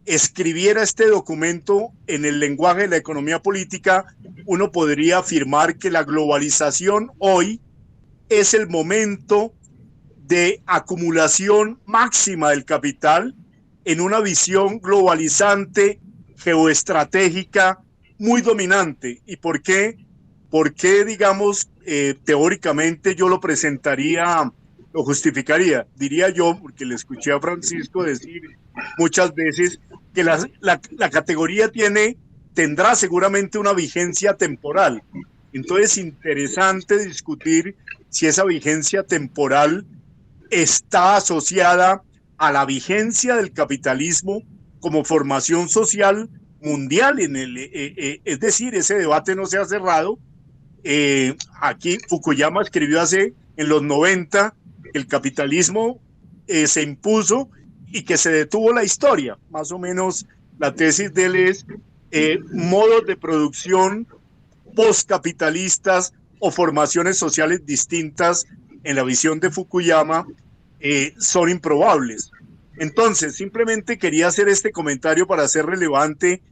escribiera este documento en el lenguaje de la economía política, uno podría afirmar que la globalización hoy es el momento de acumulación máxima del capital en una visión globalizante, geoestratégica, muy dominante. ¿Y por qué? Porque, digamos, teóricamente yo lo presentaría, lo justificaría, diría yo, porque le escuché a Francisco decir muchas veces que la categoría tendrá seguramente una vigencia temporal. Entonces, interesante discutir si esa vigencia temporal está asociada a la vigencia del capitalismo como formación social mundial. Es decir, ese debate no se ha cerrado. Aquí Fukuyama escribió en los 90 que el capitalismo se impuso y que se detuvo la historia. Más o menos la tesis de él es modos de producción postcapitalistas o formaciones sociales distintas en la visión de Fukuyama son improbables. Entonces, simplemente quería hacer este comentario para hacer relevante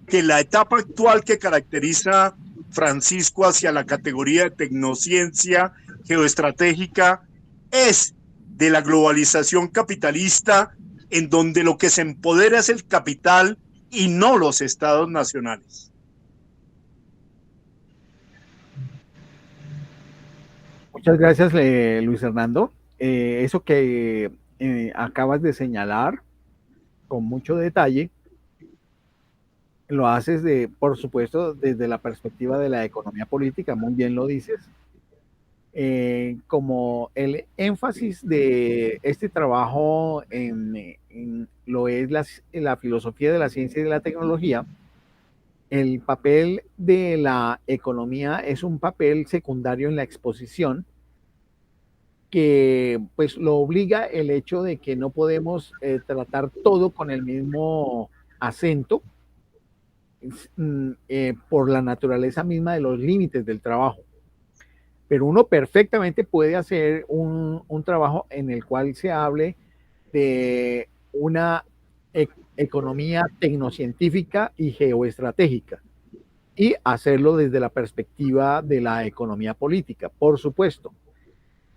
que la etapa actual que caracteriza Francisco hacia la categoría de tecnociencia geoestratégica es de la globalización capitalista en donde lo que se empodera es el capital y no los estados nacionales. Muchas gracias, Luis Hernando. Eso que acabas de señalar con mucho detalle, lo haces por supuesto, desde la perspectiva de la economía política, muy bien lo dices. Como el énfasis de este trabajo en lo es la filosofía de la ciencia y de la tecnología, el papel de la economía es un papel secundario en la exposición, que pues lo obliga el hecho de que no podemos tratar todo con el mismo acento por la naturaleza misma de los límites del trabajo. Pero uno perfectamente puede hacer un trabajo en el cual se hable de una economía tecnocientífica y geoestratégica, y hacerlo desde la perspectiva de la economía política, por supuesto.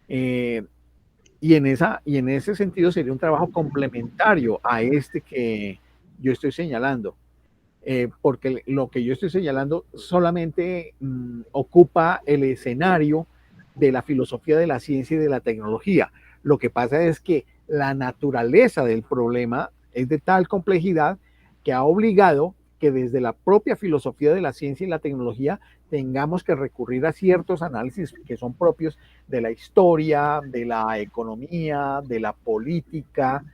Y en ese sentido sería un trabajo complementario a este que yo estoy señalando. Porque lo que yo estoy señalando solamente ocupa el escenario de la filosofía de la ciencia y de la tecnología. Lo que pasa es que la naturaleza del problema es de tal complejidad que ha obligado que desde la propia filosofía de la ciencia y la tecnología tengamos que recurrir a ciertos análisis que son propios de la historia, de la economía, de la política,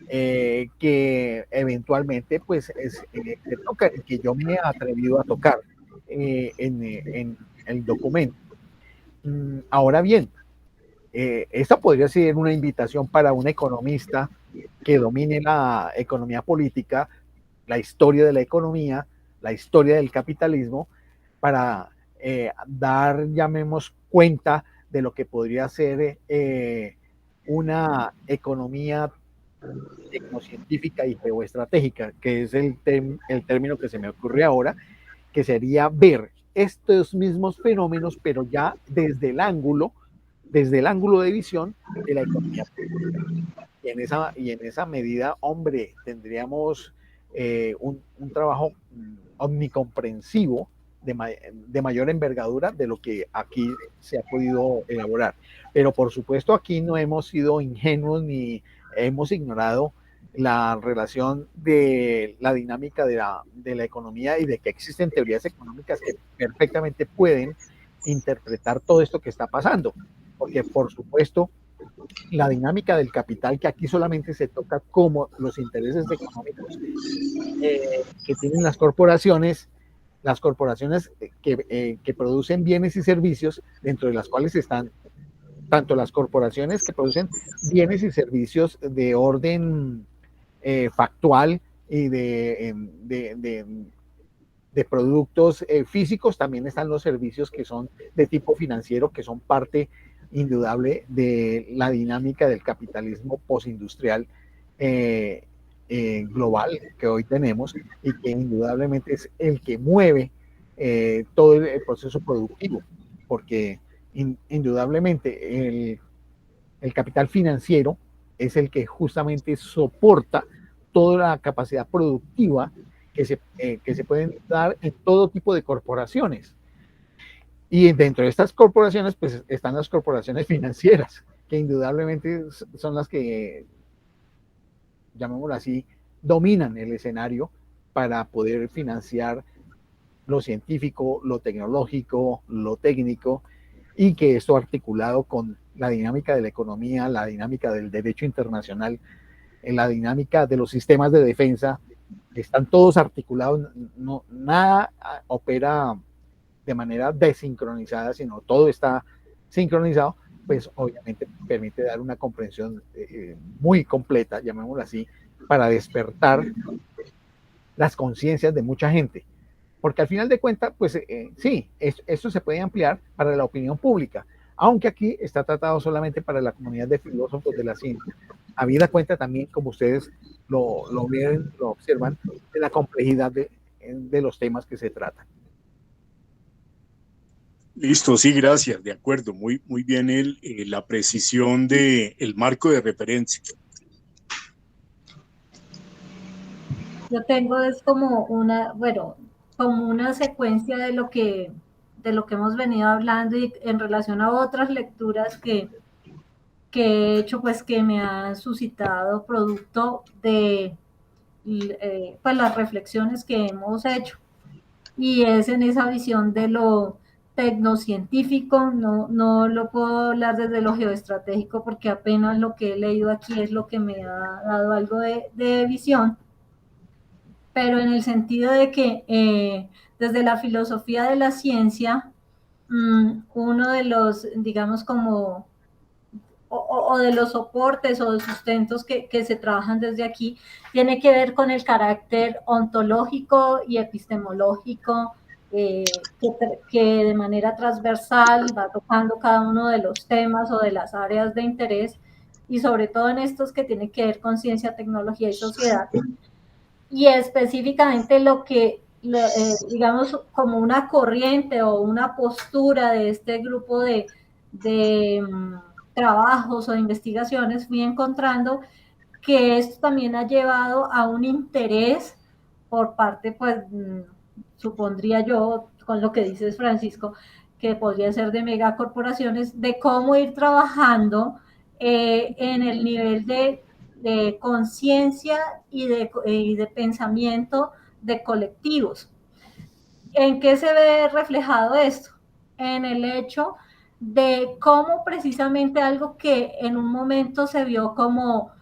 que eventualmente pues que yo me he atrevido a tocar en el documento. Ahora bien, esta podría ser una invitación para un economista que domine la economía política, la historia de la economía, la historia del capitalismo, para dar, llamemos, cuenta de lo que podría ser una economía tecnocientífica y geoestratégica, que es el término que se me ocurre ahora, que sería ver estos mismos fenómenos, pero ya desde el ángulo de visión de la economía política. Y en esa medida, hombre, tendríamos un trabajo omnicomprensivo de mayor envergadura de lo que aquí se ha podido elaborar. Pero por supuesto aquí no hemos sido ingenuos ni hemos ignorado la relación de la dinámica de la economía y de que existen teorías económicas que perfectamente pueden interpretar todo esto que está pasando. Porque por supuesto la dinámica del capital, que aquí solamente se toca como los intereses económicos que tienen las corporaciones que producen bienes y servicios, dentro de las cuales están tanto las corporaciones que producen bienes y servicios de orden factual y de productos físicos, también están los servicios que son de tipo financiero, que son parte indudable de la dinámica del capitalismo postindustrial global que hoy tenemos, y que indudablemente es el que mueve todo el proceso productivo, porque indudablemente el capital financiero es el que justamente soporta toda la capacidad productiva que se pueden dar en todo tipo de corporaciones. Y dentro de estas corporaciones, pues están las corporaciones financieras, que indudablemente son las que, llamémoslo así, dominan el escenario para poder financiar lo científico, lo tecnológico, lo técnico, y que esto articulado con la dinámica de la economía, la dinámica del derecho internacional, en la dinámica de los sistemas de defensa, están todos articulados, nada opera de manera desincronizada, sino todo está sincronizado, pues obviamente permite dar una comprensión muy completa, llamémoslo así, para despertar las conciencias de mucha gente. Porque al final de cuentas, pues sí, esto se puede ampliar para la opinión pública, aunque aquí está tratado solamente para la comunidad de filósofos de la ciencia. Habida cuenta también, como ustedes lo ven, lo observan, de la complejidad de los temas que se tratan. Listo, sí, gracias, de acuerdo, muy bien la precisión del marco de referencia. yo tengo es como una, bueno, como una secuencia de lo que hemos venido hablando y en relación a otras lecturas que he hecho, pues que me han suscitado producto de pues las reflexiones que hemos hecho. Y es en esa visión de lo tecnocientífico, no lo puedo hablar desde lo geoestratégico porque apenas lo que he leído aquí es lo que me ha dado algo de visión, pero en el sentido de que desde la filosofía de la ciencia, uno de los, digamos, como o de los soportes o de sustentos que se trabajan desde aquí, tiene que ver con el carácter ontológico y epistemológico, que de manera transversal va tocando cada uno de los temas o de las áreas de interés, y sobre todo en estos que tienen que ver con ciencia, tecnología y sociedad, y específicamente lo que, digamos, como una corriente o una postura de este grupo de trabajos o de investigaciones, fui encontrando que esto también ha llevado a un interés por parte, pues, supondría yo, con lo que dices, Francisco, que podría ser de megacorporaciones, de cómo ir trabajando en el nivel de conciencia y de pensamiento de colectivos. ¿En qué se ve reflejado esto? En el hecho de cómo precisamente algo que en un momento se vio como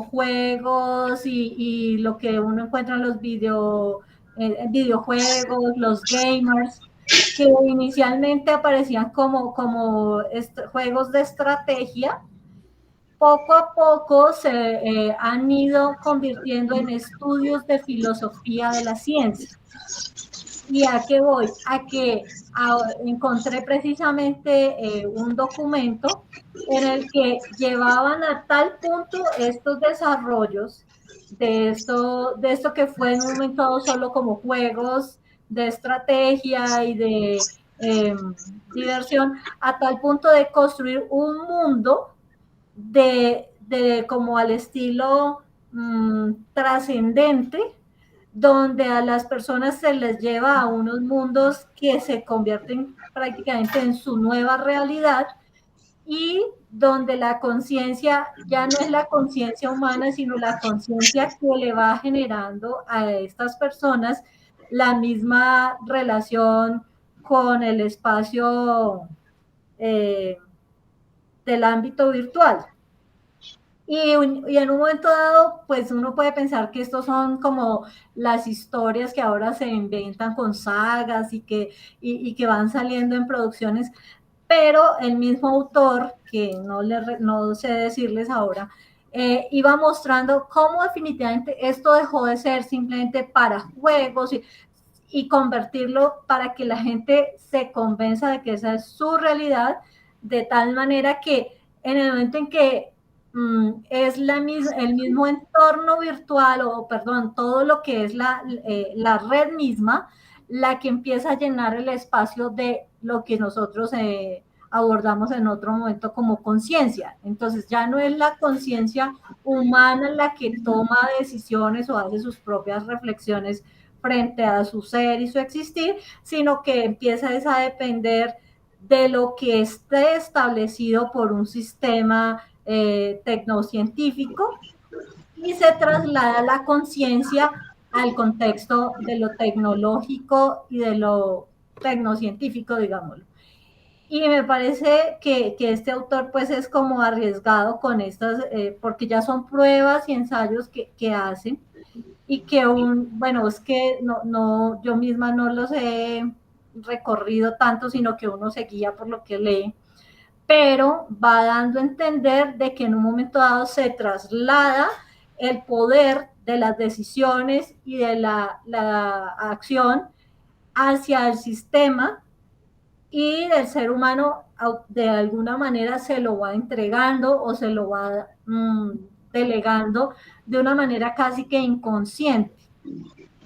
juegos y lo que uno encuentra en los videojuegos, los gamers, que inicialmente aparecían como juegos de estrategia, poco a poco se han ido convirtiendo en estudios de filosofía de la ciencia. ¿Y a qué voy? A que encontré precisamente un documento en el que llevaban a tal punto estos desarrollos de esto que fue en un momento dado solo como juegos de estrategia y de diversión, a tal punto de construir un mundo como al estilo trascendente, donde a las personas se les lleva a unos mundos que se convierten prácticamente en su nueva realidad, y donde la conciencia ya no es la conciencia humana, sino la conciencia que le va generando a estas personas la misma relación con el espacio del ámbito virtual. Y en un momento dado, pues uno puede pensar que estos son como las historias que ahora se inventan con sagas y que van saliendo en producciones, pero el mismo autor, que no sé decirles ahora, iba mostrando cómo definitivamente esto dejó de ser simplemente para juegos y convertirlo para que la gente se convenza de que esa es su realidad, de tal manera que en el momento en que es el mismo entorno virtual, o perdón, todo lo que es la red misma, la que empieza a llenar el espacio de lo que nosotros abordamos en otro momento como conciencia. Entonces ya no es la conciencia humana la que toma decisiones o hace sus propias reflexiones frente a su ser y su existir, sino que empieza a depender de lo que esté establecido por un sistema tecnocientífico, y se traslada la conciencia al contexto de lo tecnológico y de lo tecnocientífico, digámoslo. Y me parece que este autor pues es como arriesgado con estas, porque ya son pruebas y ensayos que hacen, y que bueno, es que yo misma no los he recorrido tanto, sino que uno se guía por lo que lee, pero va dando a entender de que en un momento dado se traslada el poder de las decisiones y de la acción hacia el sistema, y del ser humano de alguna manera se lo va entregando o se lo va delegando de una manera casi que inconsciente.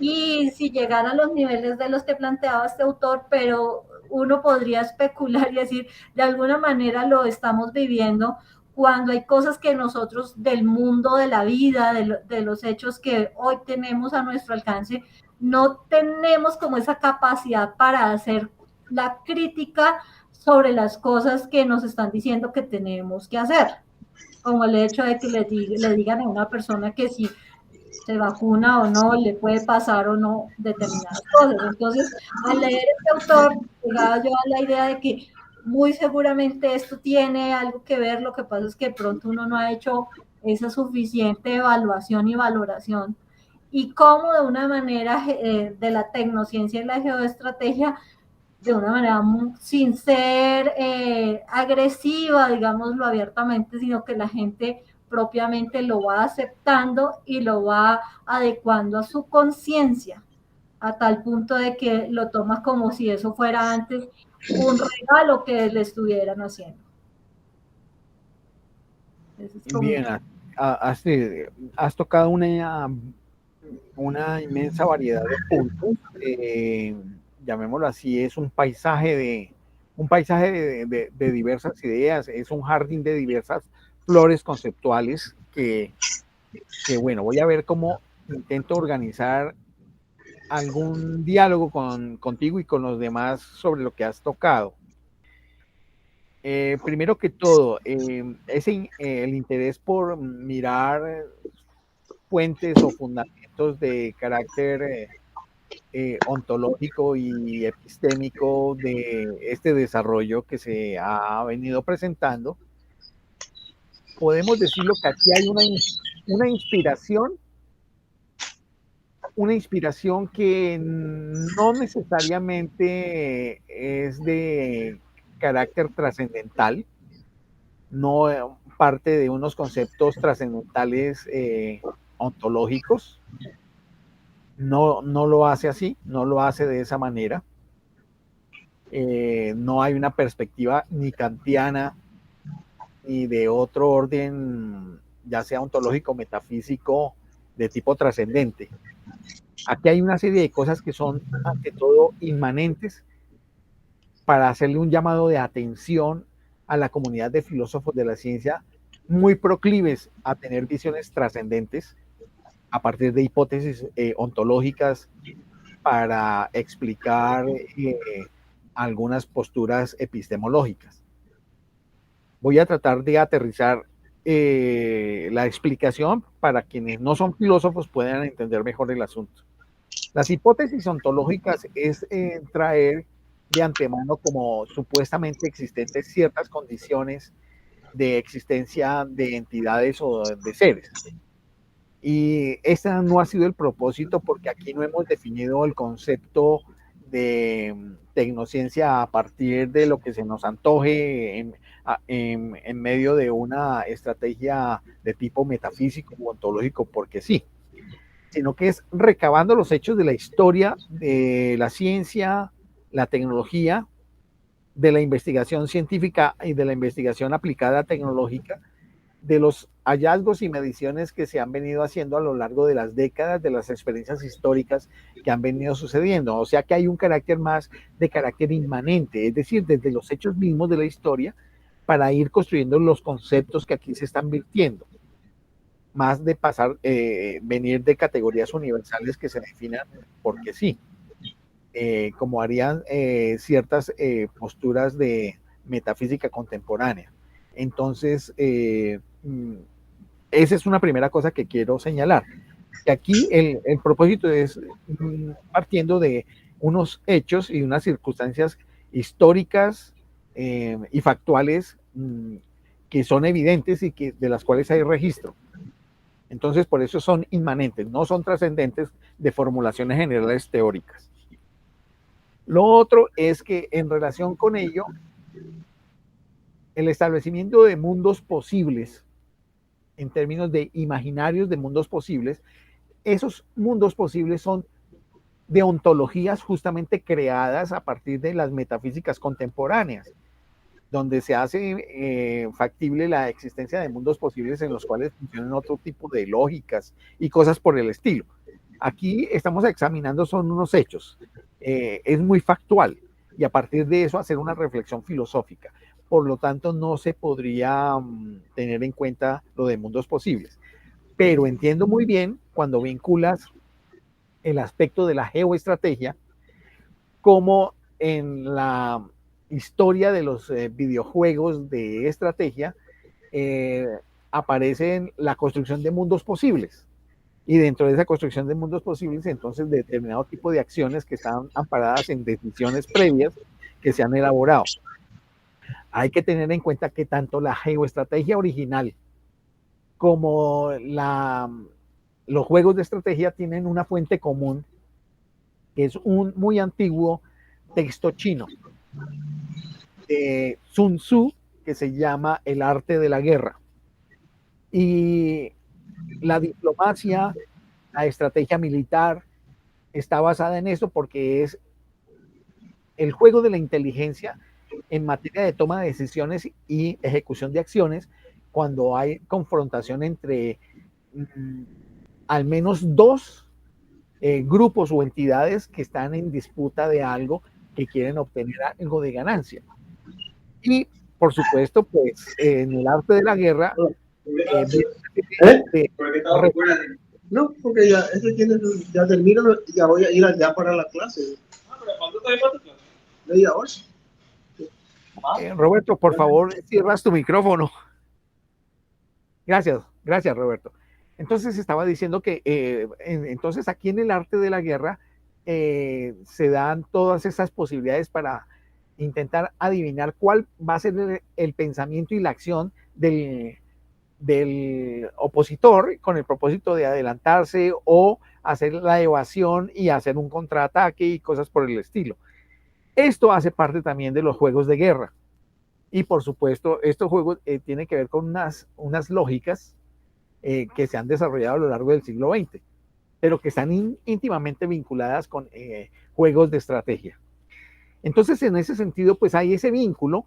Y si llegara a los niveles de los que planteaba este autor, pero uno podría especular y decir, de alguna manera lo estamos viviendo cuando hay cosas que nosotros del mundo de la vida, de los hechos que hoy tenemos a nuestro alcance, no tenemos como esa capacidad para hacer la crítica sobre las cosas que nos están diciendo que tenemos que hacer, como el hecho de que le digan a una persona que si se vacuna o no, le puede pasar o no determinadas cosas. Entonces, al leer este autor, llegaba yo a la idea de que muy seguramente esto tiene algo que ver, lo que pasa es que pronto uno no ha hecho esa suficiente evaluación y valoración, y cómo de una manera de la tecnociencia y la geoestrategia, de una manera sin ser agresiva, digámoslo abiertamente, sino que la gente propiamente lo va aceptando y lo va adecuando a su conciencia, a tal punto de que lo toma como si eso fuera antes un regalo que le estuvieran haciendo. Bien, has tocado una inmensa variedad de puntos, llamémoslo así, es un paisaje de diversas ideas, es un jardín de diversas flores conceptuales que bueno, voy a ver cómo intento organizar algún diálogo contigo y con los demás sobre lo que has tocado. Primero que todo, el interés por mirar fuentes o fundamentos de carácter ontológico y epistémico de este desarrollo que se ha venido presentando, podemos decirlo que aquí hay una inspiración que no necesariamente es de carácter trascendental, no parte de unos conceptos trascendentales ontológicos, no lo hace así, no lo hace de esa manera. No hay una perspectiva ni kantiana ni de otro orden, ya sea ontológico, metafísico, de tipo trascendente. Aquí hay una serie de cosas que son, ante todo, inmanentes para hacerle un llamado de atención a la comunidad de filósofos de la ciencia muy proclives a tener visiones trascendentes a partir de hipótesis ontológicas para explicar algunas posturas epistemológicas. Voy a tratar de aterrizar la explicación para quienes no son filósofos puedan entender mejor el asunto. Las hipótesis ontológicas es traer de antemano como supuestamente existentes ciertas condiciones de existencia de entidades o de seres. Y ese no ha sido el propósito porque aquí no hemos definido el concepto de tecnociencia a partir de lo que se nos antoje en medio de una estrategia de tipo metafísico o ontológico, porque sí, sino que es recabando los hechos de la historia, de la ciencia, la tecnología, de la investigación científica y de la investigación aplicada tecnológica, de los hallazgos y mediciones que se han venido haciendo a lo largo de las décadas, de las experiencias históricas que han venido sucediendo. O sea que hay un carácter más de carácter inmanente, es decir, desde los hechos mismos de la historia para ir construyendo los conceptos que aquí se están virtiendo, más de pasar, venir de categorías universales que se definan porque sí, como harían ciertas posturas de metafísica contemporánea. Entonces, esa es una primera cosa que quiero señalar. Que aquí el propósito es partiendo de unos hechos y unas circunstancias históricas y factuales que son evidentes y que, de las cuales hay registro. Entonces, por eso son inmanentes, no son trascendentes de formulaciones generales teóricas. Lo otro es que en relación con ello, el establecimiento de mundos posibles, en términos de imaginarios de mundos posibles, esos mundos posibles son de ontologías justamente creadas a partir de las metafísicas contemporáneas, donde se hace factible la existencia de mundos posibles en los cuales funcionan otro tipo de lógicas y cosas por el estilo. Aquí estamos examinando son unos hechos, es muy factual, y a partir de eso hacer una reflexión filosófica. por lo tanto no se podría tener en cuenta lo de mundos posibles. Pero entiendo muy bien cuando vinculas el aspecto de la geoestrategia como en la historia de los videojuegos de estrategia aparece la construcción de mundos posibles. Y dentro de esa construcción de mundos posibles, entonces, determinado tipo de acciones que están amparadas en decisiones previas que se han elaborado. Hay que tener en cuenta que tanto la geoestrategia original como los juegos de estrategia tienen una fuente común, que es un muy antiguo texto chino de Sun Tzu, que se llama El arte de la guerra. Y la diplomacia, la estrategia militar está basada en eso porque es el juego de la inteligencia en materia de toma de decisiones y ejecución de acciones cuando hay confrontación entre al menos dos grupos o entidades que están en disputa de algo, que quieren obtener algo de ganancia. Y por supuesto, pues en el arte de la guerra no, porque ya eso ya termino, ya voy a ir allá para la clase. ¿Cuándo te va tu clase? Media hora. Roberto, por favor, cierras tu micrófono. Gracias, gracias, Roberto. Entonces estaba diciendo que entonces aquí en el arte de la guerra se dan todas esas posibilidades para intentar adivinar cuál va a ser el pensamiento y la acción del opositor con el propósito de adelantarse o hacer la evasión y hacer un contraataque y cosas por el estilo. Esto hace parte también de los juegos de guerra. Y por supuesto, estos juegos tienen que ver con unas lógicas que se han desarrollado a lo largo del siglo XX, pero que están íntimamente vinculadas con juegos de estrategia. Entonces, en ese sentido, pues hay ese vínculo,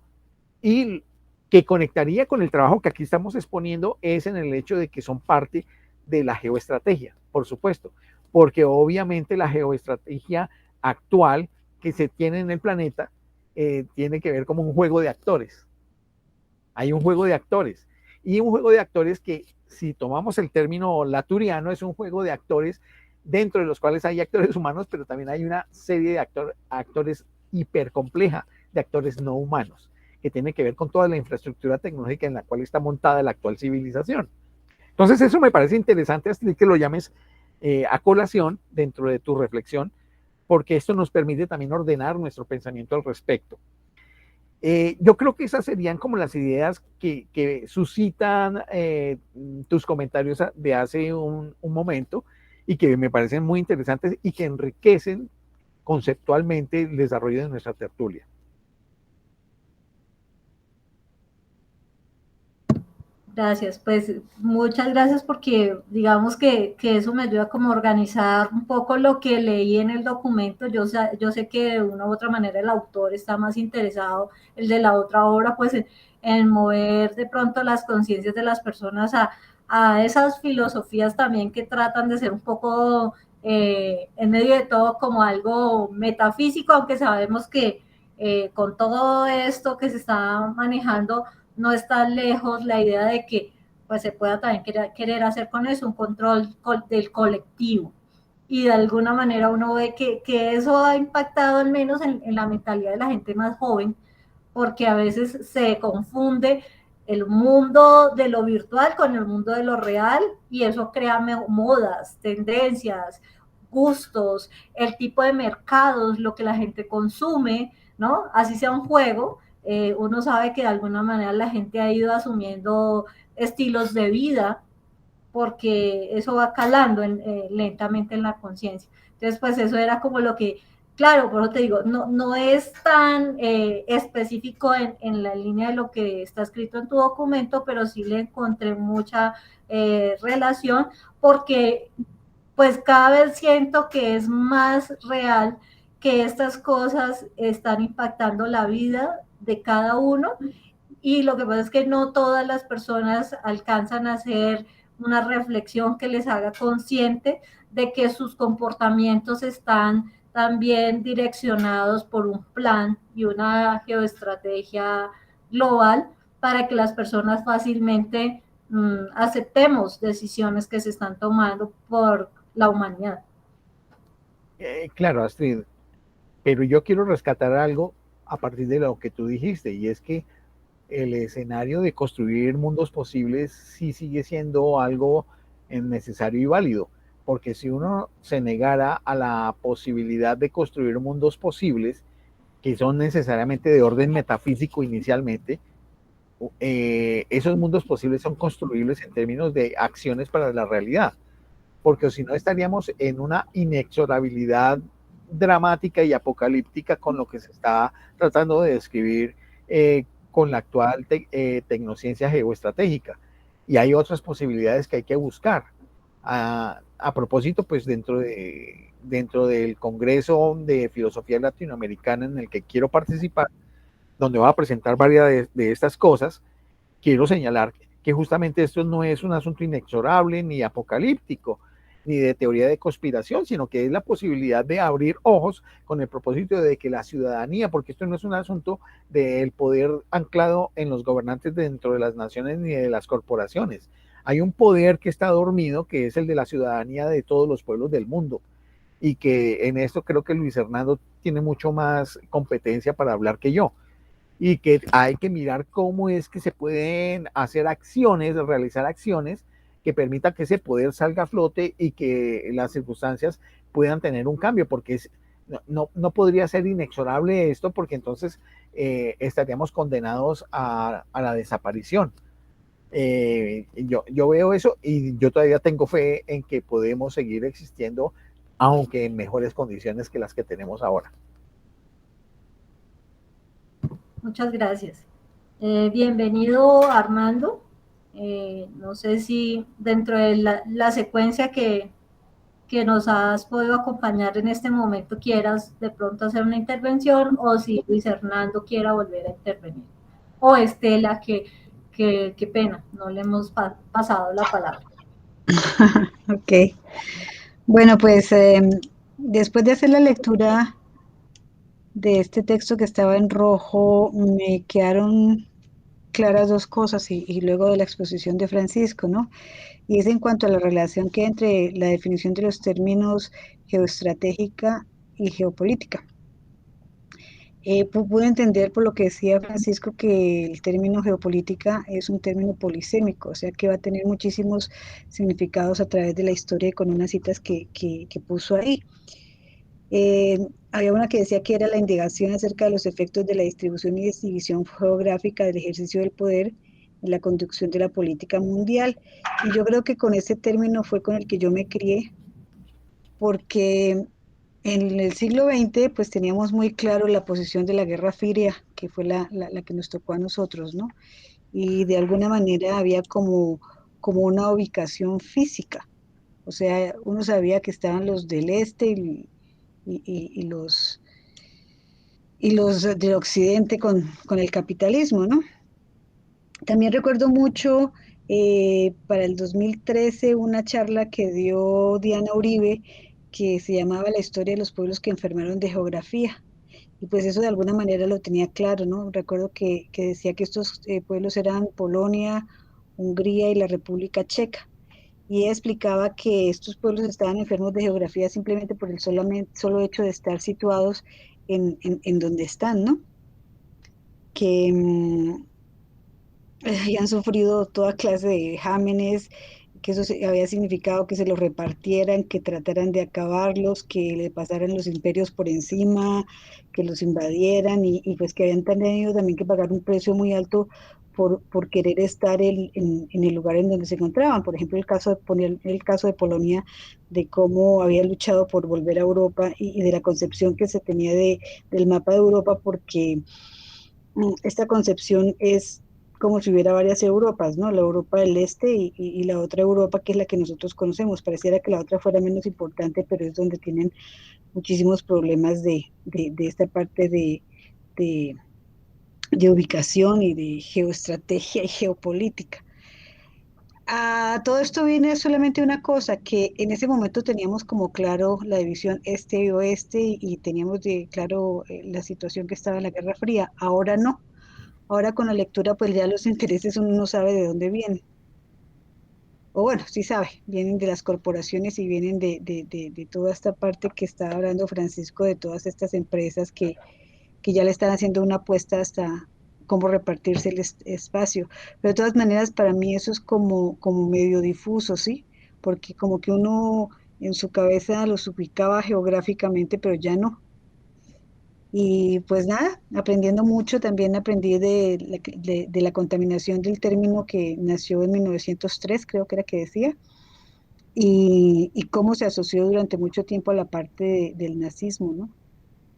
y que conectaría con el trabajo que aquí estamos exponiendo es en el hecho de que son parte de la geoestrategia, por supuesto, porque obviamente la geoestrategia actual que se tiene en el planeta tiene que ver como un juego de actores. Hay un juego de actores, y un juego de actores que, si tomamos el término laturiano, es un juego de actores dentro de los cuales hay actores humanos, pero también hay una serie de actores hipercompleja, de actores no humanos, que tiene que ver con toda la infraestructura tecnológica en la cual está montada la actual civilización. Entonces eso me parece interesante, Astrid, que lo llames a colación dentro de tu reflexión, porque esto nos permite también ordenar nuestro pensamiento al respecto. Yo creo que esas serían como las ideas que suscitan tus comentarios de hace un momento, y que me parecen muy interesantes y que enriquecen conceptualmente el desarrollo de nuestra tertulia. Gracias, pues muchas gracias, porque digamos que eso me ayuda como a organizar un poco lo que leí en el documento. Yo sé que de una u otra manera el autor está más interesado, el de la otra obra, pues en mover de pronto las conciencias de las personas a esas filosofías también que tratan de ser un poco en medio de todo como algo metafísico, aunque sabemos que con todo esto que se está manejando no está lejos la idea de que pues se pueda también querer hacer con eso un control del colectivo. Y de alguna manera uno ve que eso ha impactado al menos en la mentalidad de la gente más joven, porque a veces se confunde el mundo de lo virtual con el mundo de lo real, y eso crea modas, tendencias, gustos, el tipo de mercados, lo que la gente consume, ¿no? Así sea un juego, uno sabe que de alguna manera la gente ha ido asumiendo estilos de vida, porque eso va calando lentamente en la conciencia. Entonces, pues eso era como lo que, claro, por eso te digo, no es tan específico en la línea de lo que está escrito en tu documento, pero sí le encontré mucha relación, porque pues cada vez siento que es más real que estas cosas están impactando la vida de cada uno, y lo que pasa es que no todas las personas alcanzan a hacer una reflexión que les haga consciente de que sus comportamientos están también direccionados por un plan y una geoestrategia global para que las personas fácilmente aceptemos decisiones que se están tomando por la humanidad. Claro, Astrid, pero yo quiero rescatar algo a partir de lo que tú dijiste, y es que el escenario de construir mundos posibles sí sigue siendo algo necesario y válido, porque si uno se negara a la posibilidad de construir mundos posibles, que son necesariamente de orden metafísico inicialmente, esos mundos posibles son construibles en términos de acciones para la realidad, porque si no estaríamos en una inexorabilidad dramática y apocalíptica con lo que se está tratando de describir con la actual tecnociencia geoestratégica. Y hay otras posibilidades que hay que buscar. A propósito, pues dentro del Congreso de Filosofía Latinoamericana en el que quiero participar, donde voy a presentar varias de estas cosas, quiero señalar que justamente esto no es un asunto inexorable ni apocalíptico, ni de teoría de conspiración, sino que es la posibilidad de abrir ojos con el propósito de que la ciudadanía, porque esto no es un asunto del poder anclado en los gobernantes dentro de las naciones ni de las corporaciones. Hay un poder que está dormido, que es el de la ciudadanía de todos los pueblos del mundo. Y que en esto creo que Luis Hernando tiene mucho más competencia para hablar que yo. Y que hay que mirar cómo es que se pueden hacer acciones, realizar acciones que permitan que ese poder salga a flote y que las circunstancias puedan tener un cambio, porque no podría ser inexorable esto, porque entonces estaríamos condenados a la desaparición. Yo veo eso y yo todavía tengo fe en que podemos seguir existiendo, aunque en mejores condiciones que las que tenemos ahora. Muchas gracias. Bienvenido, Armando. No sé si dentro de la secuencia que nos has podido acompañar en este momento quieras de pronto hacer una intervención, o si Luis Hernando quiera volver a intervenir. O Estela, qué pena, no le hemos pasado la palabra. Ok. Bueno, pues después de hacer la lectura de este texto que estaba en rojo, me quedaron claras dos cosas y luego de la exposición de Francisco, ¿no? Y es en cuanto a la relación que hay entre la definición de los términos geoestratégica y geopolítica. Pude entender por lo que decía Francisco que el término geopolítica es un término polisémico, o sea que va a tener muchísimos significados a través de la historia y con unas citas que puso ahí. Había una que decía que era la indagación acerca de los efectos de la distribución y división geográfica del ejercicio del poder en la conducción de la política mundial. Y yo creo que con ese término fue con el que yo me crié, porque en el siglo XX pues teníamos muy claro la posición de la Guerra Fría, que fue la que nos tocó a nosotros, ¿no? Y de alguna manera había como una ubicación física. O sea, uno sabía que estaban los del este y los del occidente con el capitalismo, ¿no? También recuerdo mucho para el 2013 una charla que dio Diana Uribe que se llamaba La historia de los pueblos que enfermaron de geografía. Y pues eso de alguna manera lo tenía claro, ¿no? Recuerdo que decía que estos pueblos eran Polonia, Hungría y la República Checa. Y ella explicaba que estos pueblos estaban enfermos de geografía simplemente por el solo hecho de estar situados en donde están, ¿no? Que habían sufrido toda clase de vejámenes, que eso había significado que se los repartieran, que trataran de acabarlos, que le pasaran los imperios por encima, que los invadieran y pues que habían tenido también que pagar un precio muy alto por querer estar en el lugar en donde se encontraban. Por ejemplo, el caso de Polonia, de cómo había luchado por volver a Europa y de la concepción que se tenía del mapa de Europa, porque esta concepción es como si hubiera varias Europas, ¿no? La Europa del Este y la otra Europa que es la que nosotros conocemos. Pareciera que la otra fuera menos importante, pero es donde tienen muchísimos problemas de esta parte de ubicación y de geoestrategia y geopolítica. A todo esto viene solamente una cosa, que en ese momento teníamos como claro la división este y oeste y teníamos de claro la situación que estaba en la Guerra Fría. Ahora no. Ahora con la lectura, pues ya los intereses uno no sabe de dónde vienen. O bueno, sí sabe, vienen de las corporaciones y vienen de toda esta parte que está hablando Francisco, de todas estas empresas que ya le están haciendo una apuesta hasta cómo repartirse el espacio. Pero de todas maneras, para mí eso es como medio difuso, ¿sí? Porque como que uno en su cabeza los ubicaba geográficamente, pero ya no. Y pues nada, aprendiendo mucho, también aprendí de la contaminación del término que nació en 1903, creo que era que decía, y cómo se asoció durante mucho tiempo a la parte del nazismo, ¿no?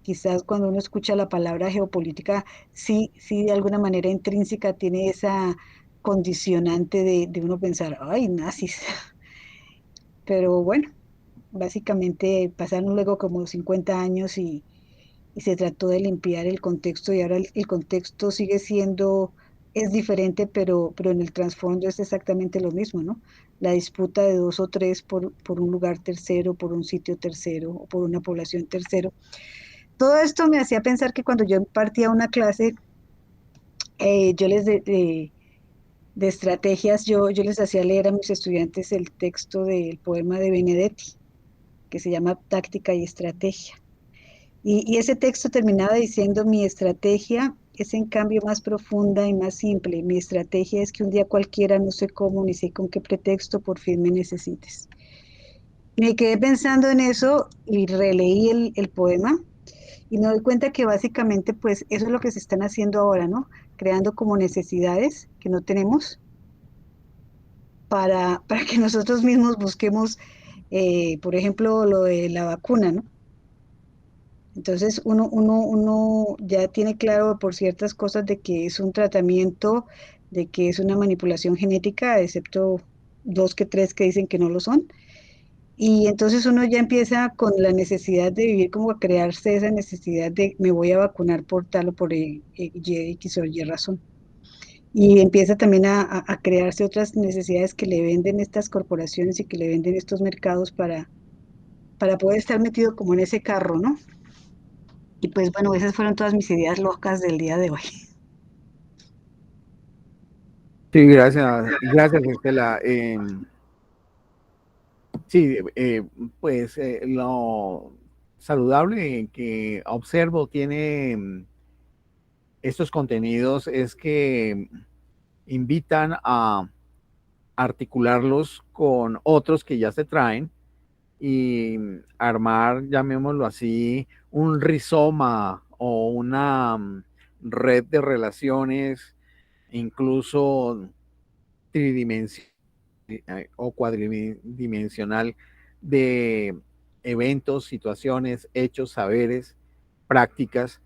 Quizás cuando uno escucha la palabra geopolítica, sí, sí, de alguna manera intrínseca tiene esa condicionante de uno pensar, ay, nazis. Pero bueno, básicamente pasaron luego como 50 años y se trató de limpiar el contexto y ahora el contexto sigue siendo, es diferente, pero en el trasfondo es exactamente lo mismo, ¿no? La disputa de dos o tres por un lugar tercero, por un sitio tercero o por una población tercero. Todo esto me hacía pensar que cuando yo impartía una clase, yo de estrategias, yo les hacía leer a mis estudiantes el texto del poema de Benedetti, que se llama Táctica y Estrategia. Y ese texto terminaba diciendo, mi estrategia es en cambio más profunda y más simple. Mi estrategia es que un día cualquiera, no sé cómo, ni sé con qué pretexto, por fin me necesites. Me quedé pensando en eso y releí el poema y me doy cuenta que básicamente pues eso es lo que se están haciendo ahora, ¿no? Creando como necesidades que no tenemos para que nosotros mismos busquemos, por ejemplo, lo de la vacuna, ¿no? Entonces uno ya tiene claro por ciertas cosas de que es un tratamiento, de que es una manipulación genética, excepto dos que tres que dicen que no lo son. Y entonces uno ya empieza con la necesidad de vivir, como a crearse esa necesidad de me voy a vacunar por tal o por X o Y razón. Y empieza también a crearse otras necesidades que le venden estas corporaciones y que le venden estos mercados para poder estar metido como en ese carro, ¿no? Y pues bueno, esas fueron todas mis ideas locas del día de hoy. Sí, gracias, Estela. Sí, pues lo saludable que observo tiene estos contenidos es que invitan a articularlos con otros que ya se traen y armar, llamémoslo así, un rizoma o una red de relaciones, incluso tridimensional o cuadridimensional de eventos, situaciones, hechos, saberes, prácticas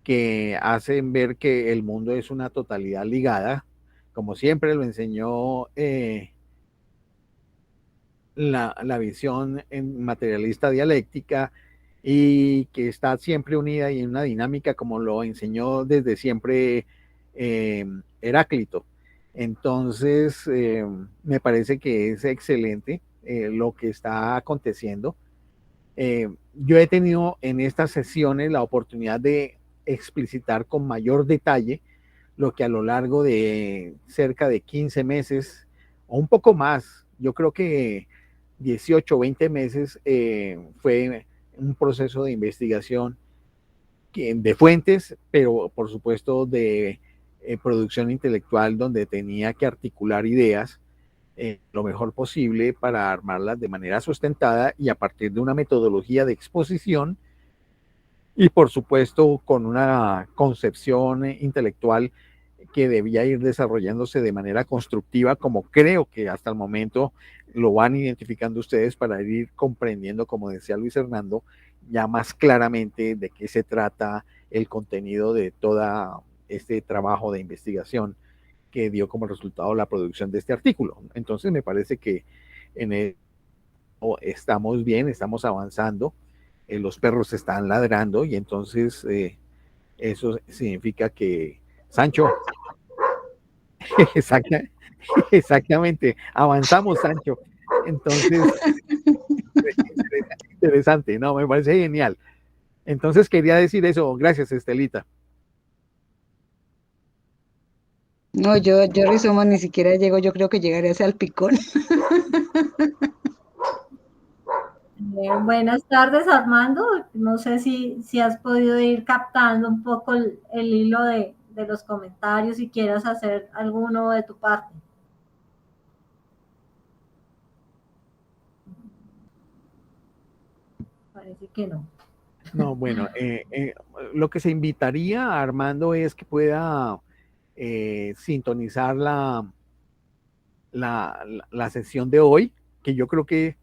que hacen ver que el mundo es una totalidad ligada, como siempre lo enseñó la visión materialista dialéctica y que está siempre unida y en una dinámica como lo enseñó desde siempre Heráclito. Entonces, me parece que es excelente lo que está aconteciendo. Yo he tenido en estas sesiones la oportunidad de explicitar con mayor detalle lo que a lo largo de cerca de 15 meses o un poco más, yo creo que 18 o 20 meses fue un proceso de investigación de fuentes, pero por supuesto de producción intelectual donde tenía que articular ideas lo mejor posible para armarlas de manera sustentada y a partir de una metodología de exposición y por supuesto con una concepción intelectual que debía ir desarrollándose de manera constructiva, como creo que hasta el momento lo van identificando ustedes para ir comprendiendo, como decía Luis Hernando, ya más claramente de qué se trata el contenido de todo este trabajo de investigación que dio como resultado la producción de este artículo. Entonces me parece que en el, estamos bien, estamos avanzando, los perros están ladrando y entonces eso significa que Sancho, exacta, exactamente, avanzamos, Sancho. Entonces, interesante, no, me parece genial. Entonces quería decir eso, gracias, Estelita. No, yo rizoma ni siquiera llego, yo creo que llegaré a Salpicón. Buenas tardes, Armando. No sé si has podido ir captando un poco el hilo de los comentarios, si quieras hacer alguno de tu parte. Parece que no. No, bueno, lo que se invitaría a Armando es que pueda sintonizar la sesión de hoy, que yo creo que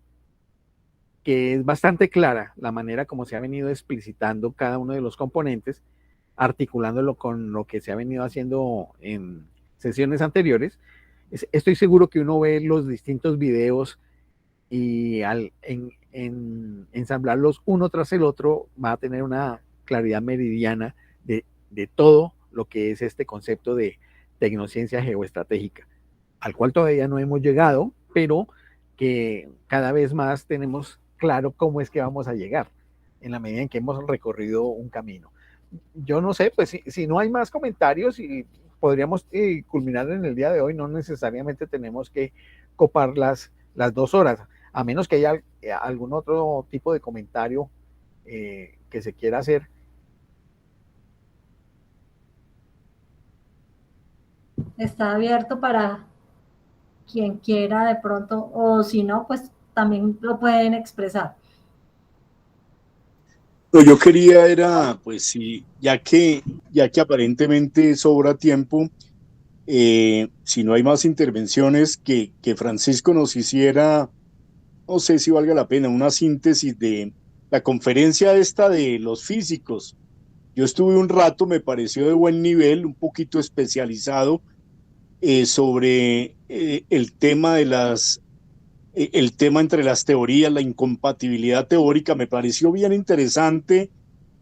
es bastante clara la manera como se ha venido explicitando cada uno de los componentes, articulándolo con lo que se ha venido haciendo en sesiones anteriores. Estoy seguro que uno ve los distintos videos y al ensamblarlos uno tras el otro va a tener una claridad meridiana de todo lo que es este concepto de tecnociencia geoestratégica, al cual todavía no hemos llegado, pero que cada vez más tenemos claro cómo es que vamos a llegar en la medida en que hemos recorrido un camino. Yo no sé, pues si no hay más comentarios y podríamos culminar en el día de hoy, no necesariamente tenemos que copar las 2 horas, a menos que haya algún otro tipo de comentario que se quiera hacer. Está abierto para quien quiera de pronto, o si no, pues también lo pueden expresar. Lo yo quería era, pues sí, ya que aparentemente sobra tiempo, si no hay más intervenciones, que Francisco nos hiciera, no sé si valga la pena, una síntesis de la conferencia esta de los físicos. Yo estuve un rato, me pareció de buen nivel, un poquito especializado sobre el tema de el tema entre las teorías, la incompatibilidad teórica, me pareció bien interesante,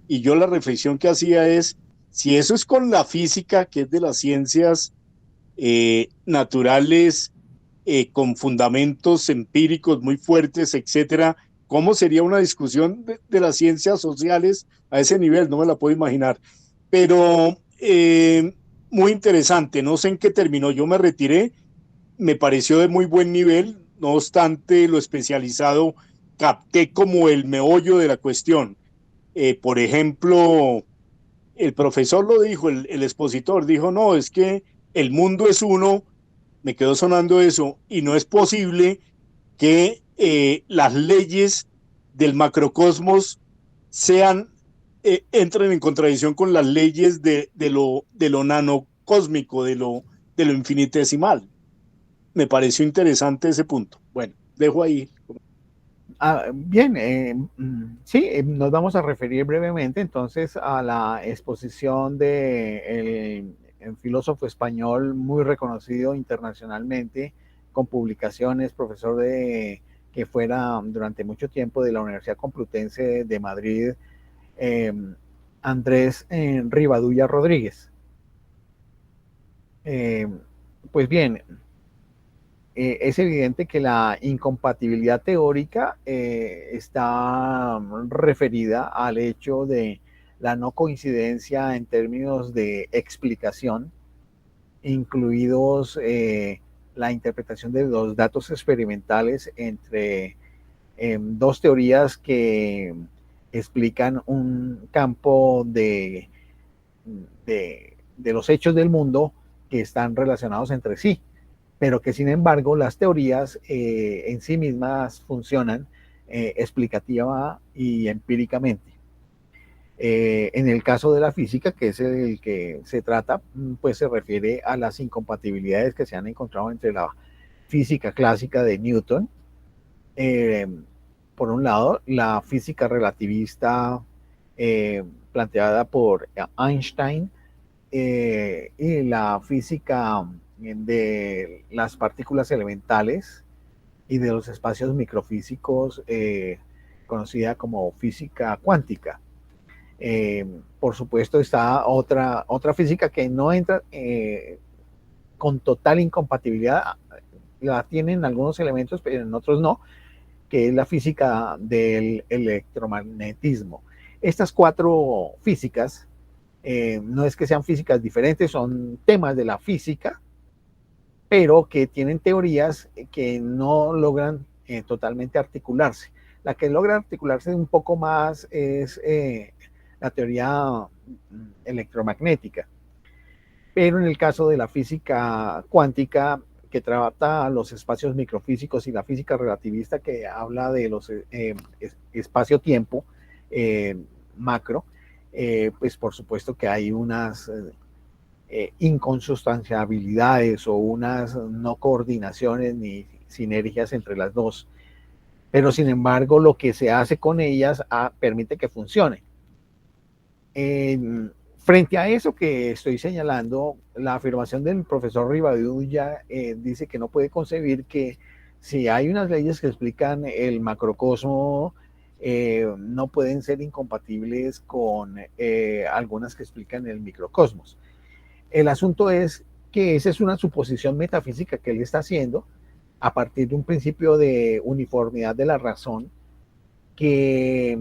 y yo la reflexión que hacía es, si eso es con la física, que es de las ciencias naturales, con fundamentos empíricos muy fuertes, etcétera, ¿cómo sería una discusión de las ciencias sociales a ese nivel? No me la puedo imaginar. Pero muy interesante, no sé en qué terminó, yo me retiré, me pareció de muy buen nivel, no obstante lo especializado, capté como el meollo de la cuestión. Por ejemplo, el profesor lo dijo, el expositor dijo, no, es que el mundo es uno, me quedó sonando eso, y no es posible que las leyes del macrocosmos sean, entren en contradicción con las leyes de lo nanocósmico, de lo infinitesimal. Me pareció interesante ese punto. Bueno, dejo ahí. Bien, sí, nos vamos a referir brevemente entonces a la exposición de el filósofo español muy reconocido internacionalmente, con publicaciones, profesor que fuera durante mucho tiempo de la Universidad Complutense de Madrid, Andrés Rivadulla Rodríguez. Pues bien, es evidente que la incompatibilidad teórica está referida al hecho de la no coincidencia en términos de explicación, incluidos la interpretación de los datos experimentales entre dos teorías que explican un campo de los hechos del mundo que están relacionados entre sí, pero que sin embargo las teorías en sí mismas funcionan explicativa y empíricamente. En el caso de la física, que es el que se trata, pues se refiere a las incompatibilidades que se han encontrado entre la física clásica de Newton, por un lado, la física relativista planteada por Einstein, y la física de las partículas elementales y de los espacios microfísicos, conocida como física cuántica. Por supuesto está otra física que no entra con total incompatibilidad, la tienen algunos elementos, pero en otros no, que es la física del electromagnetismo. Estas 4 físicas no es que sean físicas diferentes, son temas de la física pero que tienen teorías que no logran totalmente articularse. La que logra articularse un poco más es la teoría electromagnética. Pero en el caso de la física cuántica, que trata los espacios microfísicos, y la física relativista, que habla de los espacio-tiempo macro, pues por supuesto que hay unas inconsustanciabilidades o unas no coordinaciones ni sinergias entre las dos. Pero sin embargo, lo que se hace con ellas permite que funcione. Frente a eso que estoy señalando, la afirmación del profesor Rivadulla dice que no puede concebir que si hay unas leyes que explican el macrocosmo, no pueden ser incompatibles con algunas que explican el microcosmos. El asunto es que esa es una suposición metafísica que él está haciendo a partir de un principio de uniformidad de la razón que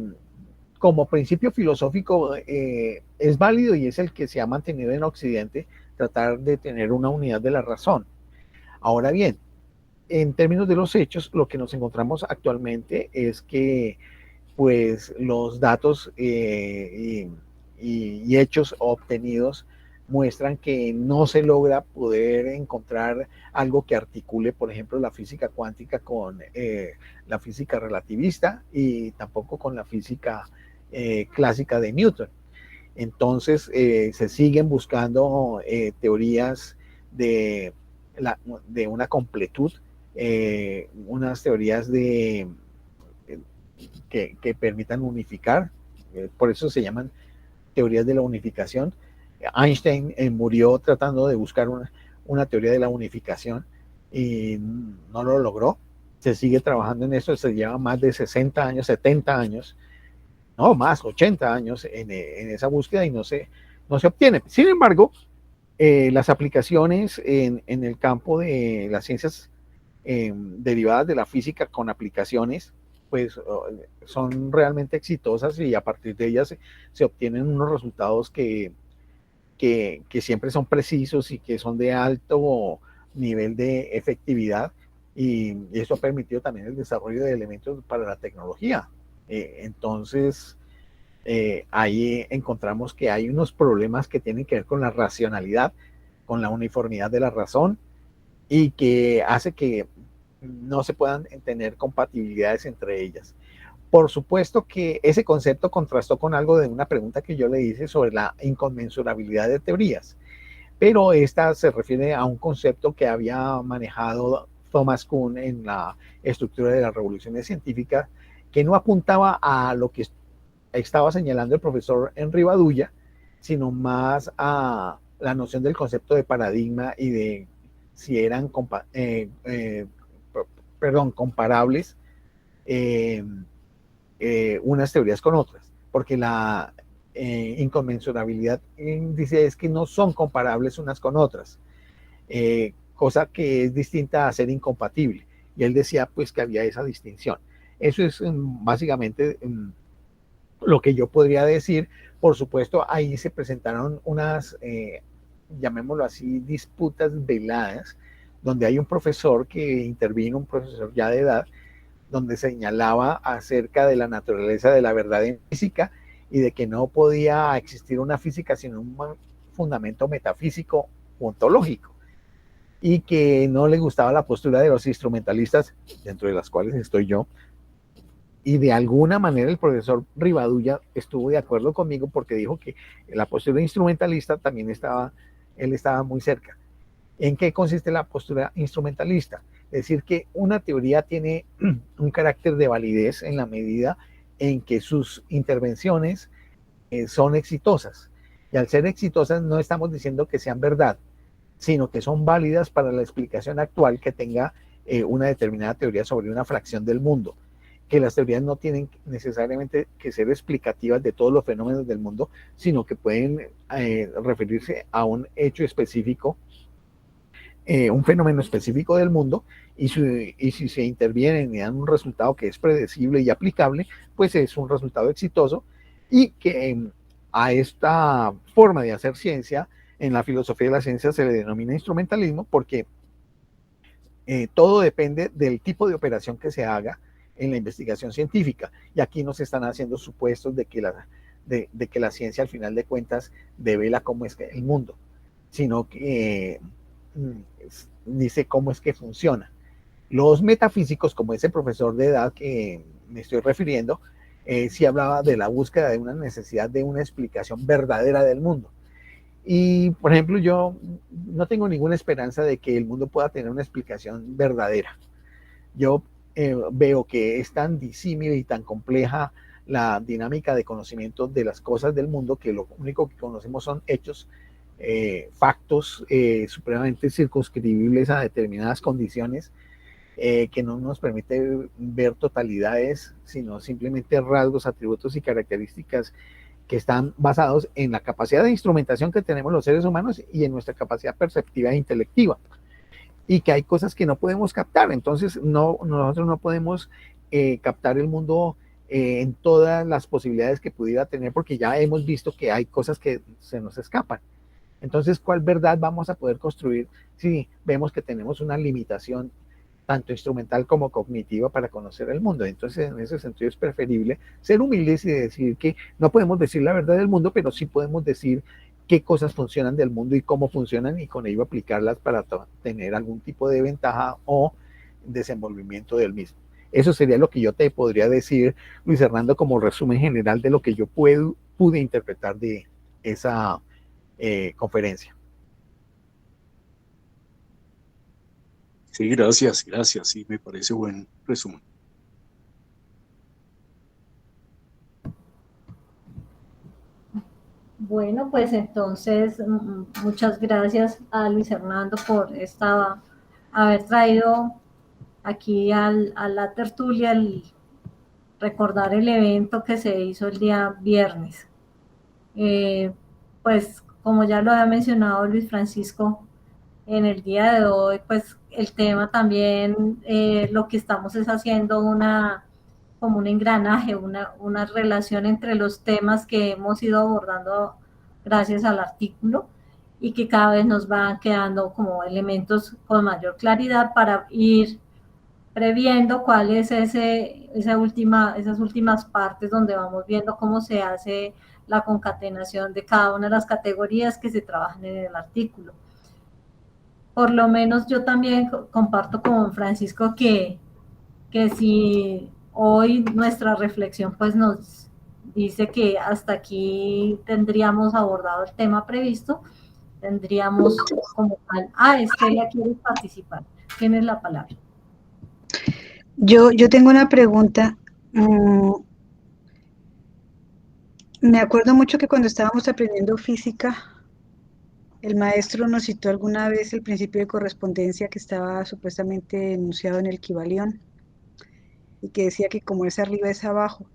como principio filosófico es válido y es el que se ha mantenido en Occidente, tratar de tener una unidad de la razón. Ahora bien, en términos de los hechos, lo que nos encontramos actualmente es que pues los datos y hechos obtenidos muestran que no se logra poder encontrar algo que articule, por ejemplo, la física cuántica con la física relativista y tampoco con la física clásica de Newton. Entonces se siguen buscando teorías de una completud, unas teorías que permitan unificar, por eso se llaman teorías de la unificación. Einstein murió tratando de buscar una teoría de la unificación y no lo logró. Se sigue trabajando en eso, se lleva más de 60 años, 70 años, no más, 80 años en esa búsqueda y no se obtiene. Sin embargo, las aplicaciones en el campo de las ciencias derivadas de la física con aplicaciones, pues son realmente exitosas y a partir de ellas se obtienen unos resultados que siempre son precisos y que son de alto nivel de efectividad, y eso ha permitido también el desarrollo de elementos para la tecnología. Entonces, ahí encontramos que hay unos problemas que tienen que ver con la racionalidad, con la uniformidad de la razón, y que hace que no se puedan tener compatibilidades entre ellas. Por supuesto que ese concepto contrastó con algo de una pregunta que yo le hice sobre la inconmensurabilidad de teorías, pero esta se refiere a un concepto que había manejado Thomas Kuhn en la estructura de las revoluciones científicas, que no apuntaba a lo que estaba señalando el profesor Henry Badulla, sino más a la noción del concepto de paradigma y de si eran comparables unas teorías con otras, porque la inconmensurabilidad dice es que no son comparables unas con otras, cosa que es distinta a ser incompatible, y él decía pues que había esa distinción. Eso es básicamente lo que yo podría decir. Por supuesto, ahí se presentaron unas, llamémoslo así, disputas veladas, donde hay un profesor que intervino, un profesor ya de edad, donde señalaba acerca de la naturaleza de la verdad en física y de que no podía existir una física sin un fundamento metafísico ontológico, y que no le gustaba la postura de los instrumentalistas, dentro de las cuales estoy yo, y de alguna manera el profesor Rivadulla estuvo de acuerdo conmigo porque dijo que la postura instrumentalista también él estaba muy cerca. ¿En qué consiste la postura instrumentalista? Es decir, que una teoría tiene un carácter de validez en la medida en que sus intervenciones son exitosas. Y al ser exitosas no estamos diciendo que sean verdad, sino que son válidas para la explicación actual que tenga una determinada teoría sobre una fracción del mundo. Que las teorías no tienen necesariamente que ser explicativas de todos los fenómenos del mundo, sino que pueden referirse a un hecho específico, un fenómeno específico del mundo, y si se intervienen y dan un resultado que es predecible y aplicable, pues es un resultado exitoso, y que a esta forma de hacer ciencia en la filosofía de la ciencia se le denomina instrumentalismo, porque todo depende del tipo de operación que se haga en la investigación científica. Y aquí no se están haciendo supuestos de que la ciencia, al final de cuentas, devela cómo es que el mundo, sino que dice cómo es que funciona. Los metafísicos, como ese profesor de edad que me estoy refiriendo, sí hablaba de la búsqueda de una necesidad de una explicación verdadera del mundo. Y, por ejemplo, yo no tengo ninguna esperanza de que el mundo pueda tener una explicación verdadera. Yo veo que es tan disímil y tan compleja la dinámica de conocimiento de las cosas del mundo que lo único que conocemos son hechos, factos supremamente circunscribibles a determinadas condiciones, que no nos permite ver totalidades, sino simplemente rasgos, atributos y características que están basados en la capacidad de instrumentación que tenemos los seres humanos y en nuestra capacidad perceptiva e intelectiva, y que hay cosas que no podemos captar. Entonces nosotros no podemos captar el mundo en todas las posibilidades que pudiera tener, porque ya hemos visto que hay cosas que se nos escapan. Entonces, ¿cuál verdad vamos a poder construir si vemos que tenemos una limitación tanto instrumental como cognitiva para conocer el mundo? Entonces, en ese sentido es preferible ser humildes y decir que no podemos decir la verdad del mundo, pero sí podemos decir qué cosas funcionan del mundo y cómo funcionan, y con ello aplicarlas para tener algún tipo de ventaja o desenvolvimiento del mismo. Eso sería lo que yo te podría decir, Luis Hernando, como resumen general de lo que yo pude interpretar de esa conferencia. Sí, gracias, sí, me parece buen resumen. Bueno, pues entonces muchas gracias a Luis Hernando por haber traído aquí a la tertulia recordar el evento que se hizo el día viernes. Pues como ya lo había mencionado Luis Francisco, en el día de hoy, pues el tema también, lo que estamos es haciendo como un engranaje, una relación entre los temas que hemos ido abordando gracias al artículo, y que cada vez nos van quedando como elementos con mayor claridad para ir previendo cuál es esas últimas partes donde vamos viendo cómo se hace la concatenación de cada una de las categorías que se trabajan en el artículo. Por lo menos yo también comparto con Francisco que si hoy nuestra reflexión pues nos dice que hasta aquí tendríamos abordado el tema previsto, tendríamos como tal. Estela, ¿quieres participar? Tienes la palabra. Yo tengo una pregunta. Me acuerdo mucho que cuando estábamos aprendiendo física, el maestro nos citó alguna vez el principio de correspondencia que estaba supuestamente enunciado en el Kybalión, y que decía que como es arriba es abajo.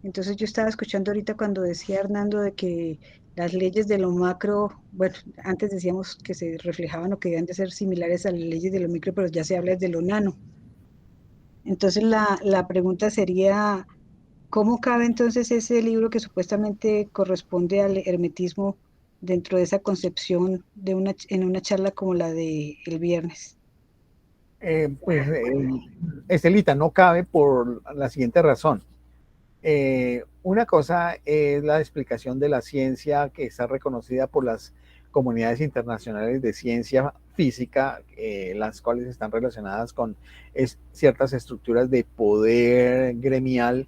Entonces yo estaba escuchando ahorita cuando decía Hernando de que las leyes de lo macro, bueno, antes decíamos que se reflejaban o que debían de ser similares a las leyes de lo micro, pero ya se habla de lo nano. Entonces la pregunta sería, ¿cómo cabe entonces ese libro que supuestamente corresponde al hermetismo dentro de esa concepción en una charla como la de el viernes? Estelita, no cabe por la siguiente razón. Una cosa es la explicación de la ciencia que está reconocida por las comunidades internacionales de ciencia física, las cuales están relacionadas con ciertas estructuras de poder gremial,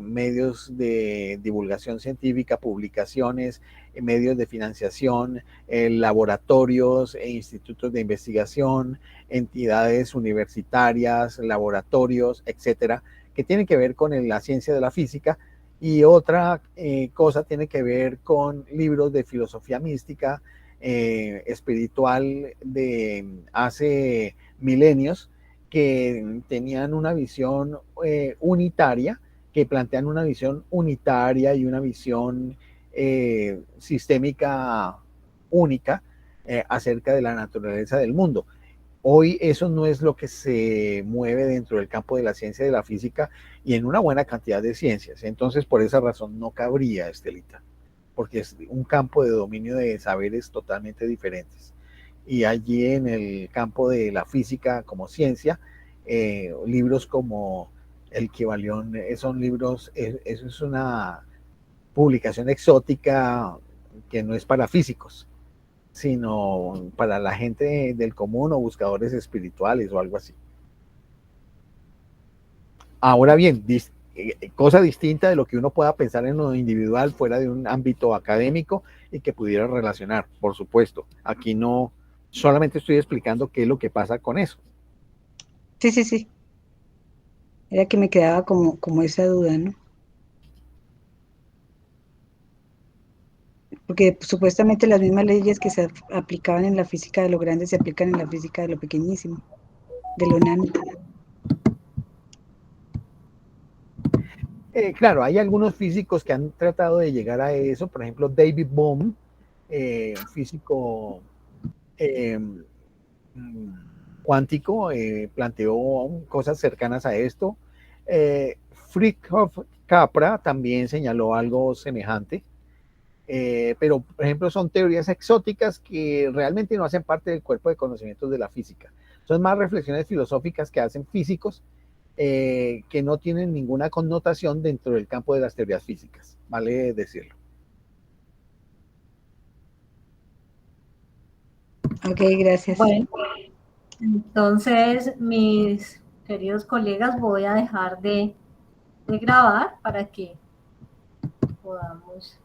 medios de divulgación científica, publicaciones, medios de financiación, laboratorios e institutos de investigación, entidades universitarias, laboratorios, etcétera, que tienen que ver con la ciencia de la física. Y otra cosa tiene que ver con libros de filosofía mística, espiritual de hace milenios, que tenían una visión unitaria, que plantean una visión unitaria y una visión sistémica única acerca de la naturaleza del mundo. Hoy eso no es lo que se mueve dentro del campo de la ciencia y de la física y en una buena cantidad de ciencias. Entonces, por esa razón no cabría, Estelita, porque es un campo de dominio de saberes totalmente diferentes. Y allí en el campo de la física como ciencia, libros como El Kybalión son libros, eso es una publicación exótica que no es para físicos, sino para la gente del común o buscadores espirituales o algo así. Ahora bien, cosa distinta de lo que uno pueda pensar en lo individual fuera de un ámbito académico y que pudiera relacionar, por supuesto. Aquí no, solamente estoy explicando qué es lo que pasa con eso. Sí, sí, sí. Era que me quedaba como esa duda, ¿no? Porque pues, supuestamente las mismas leyes que se aplicaban en la física de lo grande se aplican en la física de lo pequeñísimo, de lo enano. Claro, hay algunos físicos que han tratado de llegar a eso, por ejemplo, David Bohm, físico cuántico, planteó cosas cercanas a esto. Fritjof Capra también señaló algo semejante, pero por ejemplo son teorías exóticas que realmente no hacen parte del cuerpo de conocimientos de la física. Son más reflexiones filosóficas que hacen físicos que no tienen ninguna connotación dentro del campo de las teorías físicas, vale decirlo. Ok, gracias. Bueno, entonces, mis queridos colegas, voy a dejar de grabar para que podamos